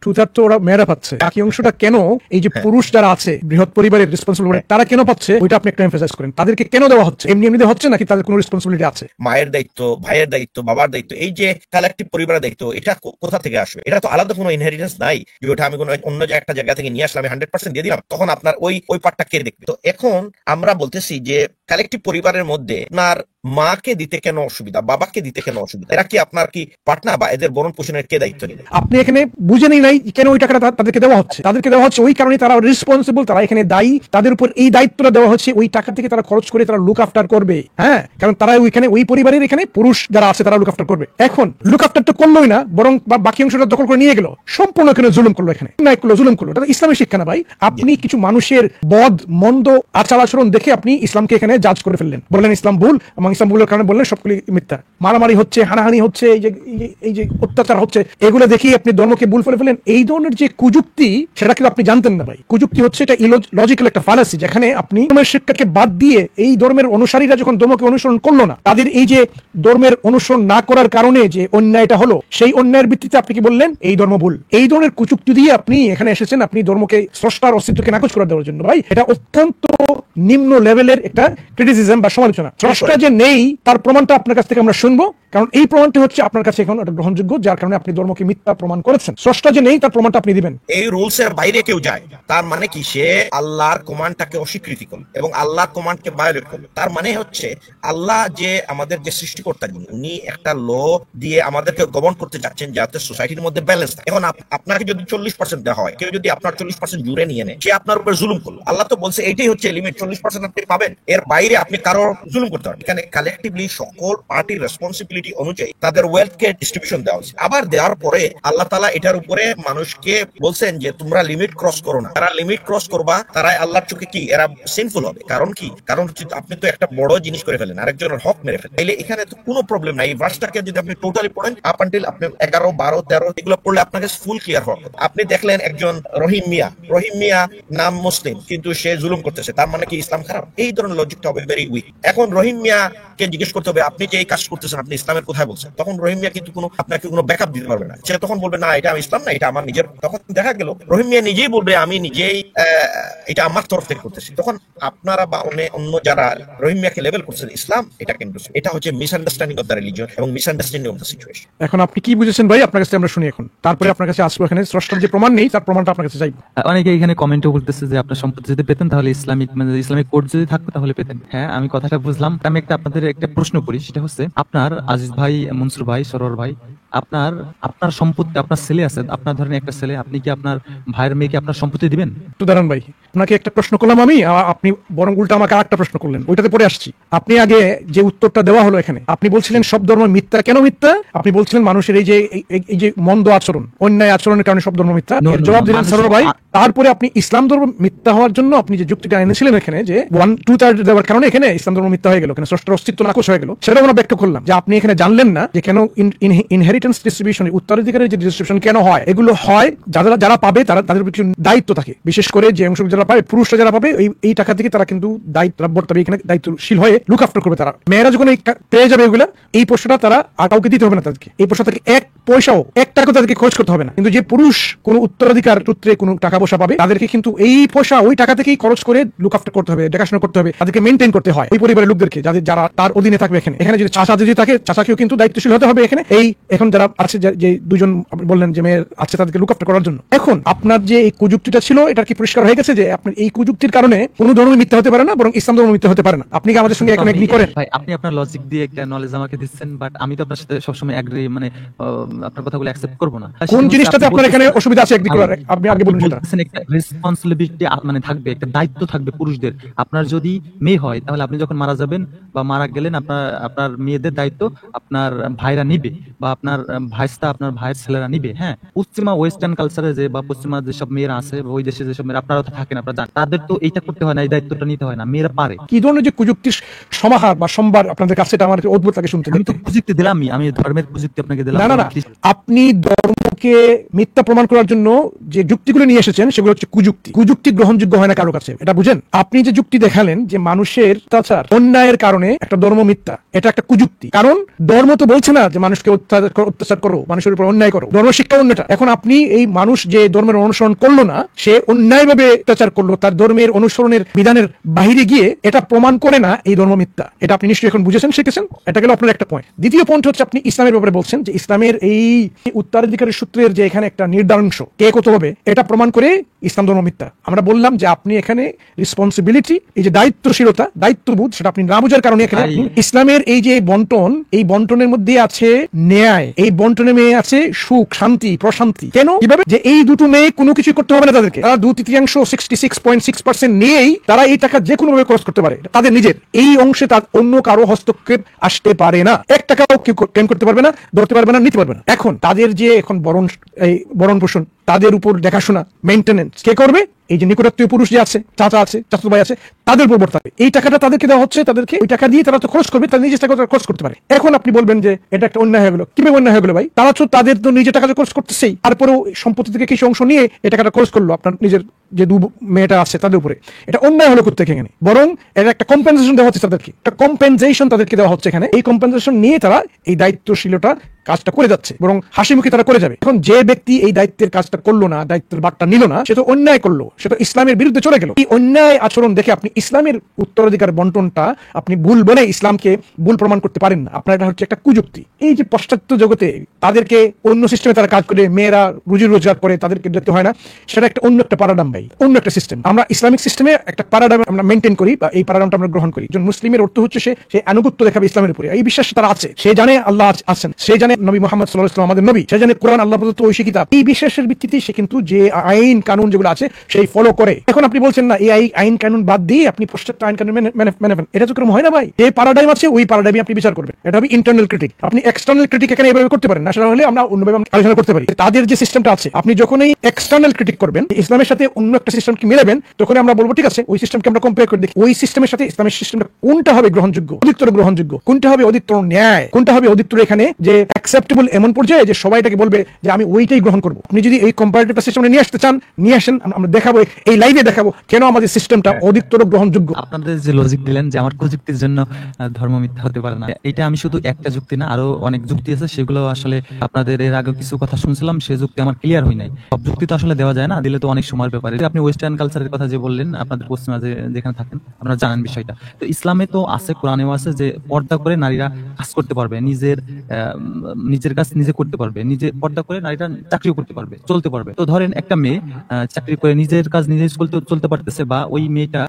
2/3 তো ওরা মেয়েরা পাচ্ছে, বাকি অংশটা কেন এই যে পুরুষ যারা আছে বৃহৎ পরিবারের রেসপন্সিবল, তারা কেন পাচ্ছে ওইটা আপনি একটা এমফাসাইজ করেন। তাদেরকে কেন দেওয়া হচ্ছে? এমনি এমনি হচ্ছে নাকি তাদের কোনো রেসপন্সিবিলিটি আছে? মায়ের দায়িত্ব, ভাইয়ের দায়িত্ব, বাবার দায়িত্ব, এই যে কালেকটিভ পরিবারের দায়িত্ব, এটা কোথা থেকে আসবে? এটা তো আলাদা কোনো ইনহেরিটেন্স নাই যে ওটা আমি কোনো অন্য একটা জায়গা থেকে নিয়ে আসলাম, আমি 100% দিয়ে দিলাম, তখন আপনার ওই পার্টটা কে দেখবে? তো এখন আমরা বলতেছি যে কালেকটিভ পরিবারের মধ্যে আপনার মাকে দিতে কেন অসুবিধা, বাবাকে দিতে কেন অসুবিধা? এরা কি আপনার কি পার্টনার, বা এদের বরণ পোষণের কে দায়িত্ব নেবে? আপনি এখানে বুঝেনই নাই কেন ওই টাকাটা তাদেরকে দেওয়া হচ্ছে। তাদেরকে দেওয়া হচ্ছে ওই কারণে তারা রেসপন্সিবল, তারা এখানে দায়ী, তাদের উপর এই দায়িত্বটা দেওয়া হচ্ছে। ওই টাকা থেকে তারা খরচ করে তারা লুক আফটার করবে। হ্যাঁ, কারণ তারা ওইখানে ওই পরিবারের এখানে পুরুষ যারা আছে তারা লুক আফটার করবে। এখন লুক আফটার তো করলোই না, বরং বাকি অংশটা দখল করে নিয়ে গেল, সম্পূর্ণ এখানে জুলুম করলো, এখানে নাই করলো, জুলুম করলো। এটা ইসলামের শিক্ষা না ভাই। আপনি কিছু মানুষের বদ মন্দ আচার আচরণ দেখে আপনি ইসলামকে এখানে জাজ করে ফেললেন, বললেন ইসলাম ভুল, এবং ইসলাম ভুলের কারণে বললেন সবগুলি মিথ্যা। মারামারি হচ্ছে, হানাহানি হচ্ছে, এই যে অত্যাচার হচ্ছে, এগুলো দেখেই আপনি ধর্মকে ভুল ফেলে ফেলেন। এই ধরনের যে কুযুক্তি সেটা কিন্তু আপনি জানতেন না ভাই। কুযুক্তি হচ্ছে এটা লজিক্যাল একটা ফালাসি, যেখানে আপনি ধর্মের শিক্ষাকে বাদ দিয়ে এই ধর্মের অনুসারীরা যখন ধর্মকে অনুসরণ করলো না, তাদের এই যে ধর্মের অনুসরণ না করার কারণে যে অন্যায়টা হলো, সেই অন্যায়ের ভিত্তিতে আপনি কি বললেন এই ধর্ম ভুল। এই ধরনের কুযুক্তি দিয়ে আপনি এখানে এসেছেন আপনি ধর্মকে, স্রষ্টার অস্তিত্বকে নাকচ করে দেওয়ার জন্য। ভাই এটা অত্যন্ত নিম্ন লেভেলের একটা ক্রিটিসিজম বা সমালোচনা। স্রষ্টা যে নেই তার প্রমাণটা আপনার কাছ থেকে আমরা শুনবো, কারণ এই প্রমাণটি হচ্ছে আপনার কাছে এখন একটা গ্রহণযোগ্য, যার কারণে আপনি ধর্মকে মিথ্যা প্রমাণ করেছেন। স্রষ্টা যে নেই তার প্রমাণটা আপনি দিবেন। এই রুলস এর বাইরে কেউ যায়, তার মানে কি সে আল্লাহর কমান্ডটাকে অস্বীকৃতি করল এবং আল্লাহর কমান্ডকে ভায়োলেট করল। তার মানে হচ্ছে আল্লাহ যে আমাদের যে সৃষ্টিকর্তা, উনি একটা ল দিয়ে আমাদেরকে গভর্ন করতে যাচ্ছেন যাতে সোসাইটির মধ্যে ব্যালেন্স থাকে। এখন আপনাকে যদি 40% দেওয়া হয়, কেউ যদি আপনার 40% জুড়ে নিয়ে নেয়, সে আপনার উপর জুলুম করলো। আল্লাহ তো বলছে এইটাই হচ্ছে লিমিট, 40% আপনি পাবেন, এর বাইরে আপনি কারো জুলুম করতে পারেন। এখানে কালেকটিভলি সকল পার্টির রেসপন্সিবিলিটি অনুযায়ী তাদের ওয়েলথকে ডিস্ট্রিবিউশন দেওয়া হচ্ছে। আবার দেওয়ার পরে আল্লাহ তাআলা এটার উপরে মানুষকে বলছেন যে তোমরা লিমিট ক্রস করো না। তারা লিমিট ক্রস করবা, তারা আল্লাহর চোখে কি এরা সিনফুল হবে। কারণ কি? কারণ আপনি তো একটা বড় জিনিস করে ফেলেন, আরেকজনের হক মেরে ফেলেন। তাইলে এখানে তো কোনো প্রবলেম নাই। এই ভার্সটাকে যদি আপনি টোটালি পড়েন আপ আনটিল আপনি 11, 12, 13 এগুলো পড়লে আপনাকে ফুল ক্লিয়ার হবে। আপনি দেখলেন একজন রহিম মিয়া নাম মুসলিম, কিন্তু সে জুলুম করতেছে, তার মানে কি ইসলাম খারাপ? এই ধরনের লজিকটা হবে ভেরি উইক। এখন রহিম মিয়াকে জিজ্ঞেস করতে হবে আপনি যে এই কাজ করতেছেন আপনি ইসলামের কোথায় বলছেন? তখন রহিম মিয়া কিন্তু আপনাকে কোনো ব্যাকআপ দিতে পারবে না। সে তখন বলবে না এটা আমি ইসলাম না, এটা আমার নিজের। তখন দেখা গেল রহিম মিয়া নিজেই বলবে আমি নিজেই এটা আমার তরফ থেকে করতেছি। তখন আপনারা বা অন্য যারা রহিম মিয়াকে লেভেল করছেন ইসলাম, এটা কিন্তু এটা হচ্ছে মিসআন্ডারস্ট্যান্ডিং অফ দ্য রিলিজিয়ন এবং মিসআন্ডারস্ট্যান্ডিং অফ দ্য সিচুয়েশন। এখন আপনি কি বুঝেছেন ভাই? আপনার কাছে আমরা শুনি এখন, তারপরে আপনার কাছে আসবো। এখানে স্রষ্টার যে প্রমাণ নেই তার প্রমাণটা আপনার কাছে চাইবো। অনেকে এখানে কমেন্টও বলতেছে যে আপনার সম্পত্তি যদি পেতেন তাহলে ইসলামিক কোড যদি থাকতো তাহলে পেতেন। হ্যাঁ, আমি কথাটা বুঝলাম। আমি আপনাদের একটা প্রশ্ন করি, সেটা হচ্ছে আপনার আজিজ ভাই, মনসুর ভাই, সরোয়ার ভাই, আপনার সম্পত্তি, আপনার ছেলে আছে, আপনার ধরেন একটা ছেলে, আপনি কি আপনার ভাইয়ের মেয়েকে আপনার সম্পত্তি দিবেন? তো দাঁড়ান ভাই, আপনাকে একটা প্রশ্ন করলাম আমি, আপনি বরং উল্টা আমাকে আরেকটা প্রশ্ন করলেন, ওইটাতে পরে আসছি। আপনি আগে যে উত্তরটা দেওয়া হলো এখানে, আপনি বলছিলেন সব ধর্ম মিথ্যা। কেন মিথ্যা? আপনি বলছিলেন মানুষের এই যে মন্দ আচরণ, অন্যায় আচরণের কারণে সব ধর্ম মিথ্যা। এর জবাব দিলেন সরোয়ার ভাই। তারপরে আপনি ইসলাম ধর্ম মিথ্যা হওয়ার জন্য আপনি যে যুক্তিটা এনেছিলেন এখানে, যে 1/2 দেওয়ার কারণে এখানে ইসলাম ধর্ম মিথ্যা হয়ে গেল, এখানে স্রষ্টার অস্তিত্ব নাকচ হয়ে গেল, সেটা আমরা ব্যাখ্যা করলাম। যে আপনি এখানে জানলেন না যে কেন ইনহেরিটেন্স ডিস্ট্রিবিউশন, উত্তরাধিকারের যে ডিস্ট্রিবিউশন কেন হয়। এগুলো হয় যারা পাবে তাদের কিছু দায়িত্ব থাকে, বিশেষ করে যে অংশ যারা পাবে, পুরুষরা যারা পাবে এই টাকা থেকে তারা কিন্তু এখানে দায়িত্বশীল হয়ে লুক আফটার করবে তারা। মেয়েরা যখন পেয়ে যাবে এগুলা, এই পয়সাটা তারা আর কাউকে দিতে হবে না তাদেরকে। এই পয়সা থেকে 1 পয়সাও 1 টাকা তাদেরকে খরচ করতে হবে না। কিন্তু যে পুরুষ কোন উত্তরাধিকার সূত্রে কোন টাকা পয়সা পাবে, তাদেরকে কিন্তু এই পয়সা ওই টাকা থেকেই খরচ করে লুক আফটার করতে হবে, দেখাশোনা করতে হবে, তাদেরকে মেনটেন করতে হয় ওই পরিবারের লোকদেরকে, যারা তার অধীনে থাকবে। এখানে যদি চাচা যদি থাকে, চাচাকেও কিন্তু দায়িত্বশীল হতে হবে এখানে। এখন যারা আছে, যে দুজন বললেন যে মেয়ে আছে, তাদেরকে লুক আফটার করার জন্য। এখন আপনার যে এই কুযুক্তিটা ছিল, এটা কি পরিষ্কার হয়ে গেছে যে আপনার এই কুযুক্তির কারণে কোনো ধর্ম মিথ্যা হতে পারে না, বরং ইসলাম ধর্ম মিথ্যা হতে পারে না? আপনি কি আমাদের সঙ্গে এখন এগ্রি করেন? ভাই, আপনি আপনার লজিক দিয়ে একটা নলেজ আমাকে দিচ্ছেন, বাট আমি তো আপনার সাথে সবসময় এগ্রি, মানে আপনার কথাগুলো অ্যাকসেপ্ট করব না। কোন জিনিসটাতে আপনার এখানে অসুবিধা আছে এগ্রি করার? আপনি আগে বলুন সেটা। একটা রেসপন্সিবিলিটি মানে থাকবে, একটা দায়িত্ব থাকবে পুরুষদের। আপনার যদি মেয়ে হয়, তাহলে আপনি যখন মারা যাবেন বা মারা গেলেন, আপনার মেয়েদের দায়িত্ব আপনার ভাইরা নিবে, বা আপনার ভাইস্তা, আপনার ভাইয়ের ছেলেরা নিবে। হ্যাঁ, পশ্চিমা ওয়েস্টার্ন কালচারে যে বা পশ্চিমা যেসব মেয়েরা আছে, ওই দেশে যেসব মেয়েরা, আপনারা তো থাকেন, আপনারা জানেন, তাদের তো এইটা করতে হয় না, এই দায়িত্বটা নিতে হয় না, মেয়েরা পারে। কি ধরনের যে কুযুক্তির সমাহার বা সম্ভার আপনাদের কাছে, এটা আমার অদ্ভুত লাগে শুনতে। আমি তো প্রযুক্তি দিলামই, আমি ধর্মের প্রযুক্তি আপনাকে দিলাম। না, আপনি ধর্মকে মিথ্যা প্রমাণ করার জন্য যে যুক্তিগুলো নিয়ে এসেছেন, সেগুলো হচ্ছে কুযুক্তি গ্রহণযোগ্য হয় না কারো কাছে, এটা বুঝেন। আপনি যে যুক্তি দেখালেন যে মানুষের অত্যাচার, অন্যায়ের কারণে একটা ধর্ম মিথ্যা, এটা একটা কুযুক্তি। কারণ ধর্ম তো বলছে না যে মানুষকে অত্যাচার করো, মানুষের উপর অন্যায় করো। ধর্ম শিক্ষা অন্যটা। এখন আপনি এই মানুষ যে ধর্মের অনুসরণ করলো না, সে অন্যায়ভাবে অত্যাচার করলো, তার ধর্মের অনুসরণের বিধানের বাহিরে গিয়ে, এটা প্রমাণ করে না এই ধর্ম মিথ্যা। এটা আপনি নিশ্চয়ই এখন বুঝেছেন, শিখেছেন। এটা গেল আপনার একটা পয়েন্ট। দ্বিতীয় পয়েন্ট হচ্ছে আপনি ইসলামের ব্যাপারে বলছেন যে ইসলামের এই উত্তরাধিকারের সূত্রের যে এখানে একটা নির্ধারণ কে কত হবে, এটা প্রমাণ করে ইসলাম ধর্ম মিথ্যা। আমরা বললাম যে আপনি এখানে রেসপন্সিবিলিটি, এই যে দায়িত্বশীলতা, দায়িত্ববোধ, সেটা আপনি না বোঝার কারণে এখানে ইসলামের এই যে বন্টন, এই বন্টনের মধ্যে আছে ন্যায়, এই বন্টনে মেয়ে আছে সুখ, শান্তি, প্রশান্তি। কেন? কিভাবে? যে এই দুটো মেয়ে কোনো কিছু করতে হবে না তাদেরকে, তারা 2/3 66.6% নিয়েই তারা এই টাকা যে কোনো ভাবে খরচ করতে পারে, তাদের নিজের। এই অংশে তার অন্য কারো হস্তক্ষেপ আসতে পারে না, 1 টাকাও কেউ ক্লেম করতে পারবে না, ধরতে পারবে না, নিতে পারবে না। এখন তাদের যে এখন ভরণ পোষণ, তাদের উপর দেখাশোনা মেইনটেনেন্স কে করবে? এই যে নিকটাত্মীয় পুরুষ যে আছে, চাচা আছে, চাচাতো ভাই আছে, তাদের উপর বর্তাবে। এই টাকাটা তাদেরকে দেওয়া হচ্ছে, তাদেরকে ওই টাকা দিয়ে তারা তো খরচ করবে, তারা নিজের টাকা খরচ করতে পারে। এখন আপনি বলবেন যে এটা একটা অন্যায় হয়ে গেল। কিভাবে অন্যায় হয়ে গেল ভাই? তারা তো তাদের তো নিজের টাকা খরচ করতেছেই, তারপরেও সম্পত্তি থেকে কিছু অংশ নিয়ে এই টাকাটা খরচ করলো আপনার নিজের যে মেয়েটা আছে তাদের উপরে। এটা অন্যায় হলো কোথেকে এখানে? বরং এটা একটা কম্পেনসেশন দেওয়া হচ্ছে তাদেরকে, একটা কম্পেনসেশন তাদেরকে দেওয়া হচ্ছে এখানে। এই কম্পেনসেশন নিয়ে তারা এই দায়িত্বশীলতা কাজটা করে যাচ্ছে, বরং হাসি মুখে তারা করে যাবে। এখন যে ব্যক্তি এই দায়িত্বের কাজটা করলো না, দায়িত্বের বাগটা নিল না, সে তো অন্যায় করলো, সে তো ইসলামের বিরুদ্ধে চলে গেল। এই অন্যায় আচরণ দেখে আপনি ইসলামের উত্তরাধিকার বন্টনটা আপনি ভুল বলে ইসলামকে ভুল প্রমাণ করতে পারেন না। আপনার এটা হচ্ছে একটা কুযুক্তি। এই যে পাশ্চাত্য জগতে তাদেরকে অন্য সিস্টেমে তারা কাজ করে, মেয়েরা রুজি রোজগার করে, তাদেরকে দেখতে হয় না, সেটা একটা অন্য একটা প্যারাডাইম ভাই, অন্য একটা সিস্টেম। আমরা ইসলামিক সিস্টেমে একটা প্যারাডাইম আমরা মেনটেন করি, বা এই প্যারাডাইমটা আমরা গ্রহণ করি। একজন মুসলিমের অর্থ হচ্ছে সে আনুগত্য দেখাবে ইসলামের উপরে, এই বিশ্বাস তারা আছে। সে জানে আল্লাহ আছেন, সে জানে নবী মুহাম্মদ সাল্লাল্লাহু আলাইহি ওয়াসাল্লাম আমাদের নবী, সে জানে কোরআন আল্লাহ প্রদত্ত ঐশী কিতাব। এই বিশ্বাসের ভিত্তিতে সে কিন্তু যে আইন কানুন যেগুলো আছে সেই ফলো করে। এখন আপনি বলছেন না এই আইন কানুন বাদ দিয়ে আপনি পাশ্চাত্য আইন কানুন মেনে ফেলেন, এটা তো কোনো হয় না ভাই। যে প্যারাডাইম আছে ওই প্যারাডাইমে আপনি বিচার করবেন। এটা হবে ইন্টারনাল ক্রিটিক। আপনি এক্সটার্নাল ক্রিটিক এখানে এভাবে করতে পারেন না, সেটা হলে আমরা অন্যভাবে আলোচনা করতে পারি। তাদের যে সিস্টেমটা আছে, আপনি যখনই এক্সটার্নাল ক্রিটিক করবেন, ইসলামের সাথে অন্য একটা সিস্টেমকে মিলাবেন, তখন আমরা বলবো ঠিক আছে ওই সিস্টেমকে আমরা কম্পেয়ার করে দেখি, ওই সিস্টেমের সাথে ইসলামের সিস্টেমটা কোনটা হবে গ্রহণযোগ্য, অধিকতর গ্রহণযোগ্য, কোনটা হবে অধিকতর ন্যায়, কোনটা হবে অধিকতর এখানে যে অ্যাকসেপ্টেবল এমন পর্যায়ে যে সবাই এটাকে বলবে যে আমি ওইটাই গ্রহণ করবো। আপনি যদি এই কম্পারেটিভ সিস্টেমে নিয়ে আসতে চান, নিয়ে আসেন, আমরা দেখাবো, এই লাইভে দেখাবো কেন আমাদের সিস্টেমটা অধিকতর গ্রহণযোগ্য। আপনাদের যে লজিক দিলেন যে আমার প্রযুক্তির জন্য ধর্ম মিথ্যা হতে পারে না, এটা আমি শুধু একটা যুক্তি না, আরো অনেক যুক্তি আছে, সেগুলো আসলে আপনাদের এর আগে কিছু কথা শুনছিলাম, সে যুক্তি আমার ক্লিয়ার হয় নাই। সব যুক্তি তো আসলে দেওয়া যায় না, দিলে তো অনেক সময়ের ব্যাপারে। আপনি ওয়েস্টার্ন কালচারের কথা যে বললেন, আপনাদের পশ্চিমা যেখানে থাকেন আপনারা জানেন বিষয়টা, তো ইসলামে তো আছে, কোরআনেও আছে যে পর্দা করে নারীরা কাজ করতে পারবে, নিজের কাজ নিজে করতে পারবে, নিজে পর্দা করে নারীরা চাকরিও করতে পারবে, চলতে পারবে। তো ধরেন একটা মেয়ে চাকরি করে নিজের কাজ নিজে চলতে পারতেছে, বা ওই মেয়েটা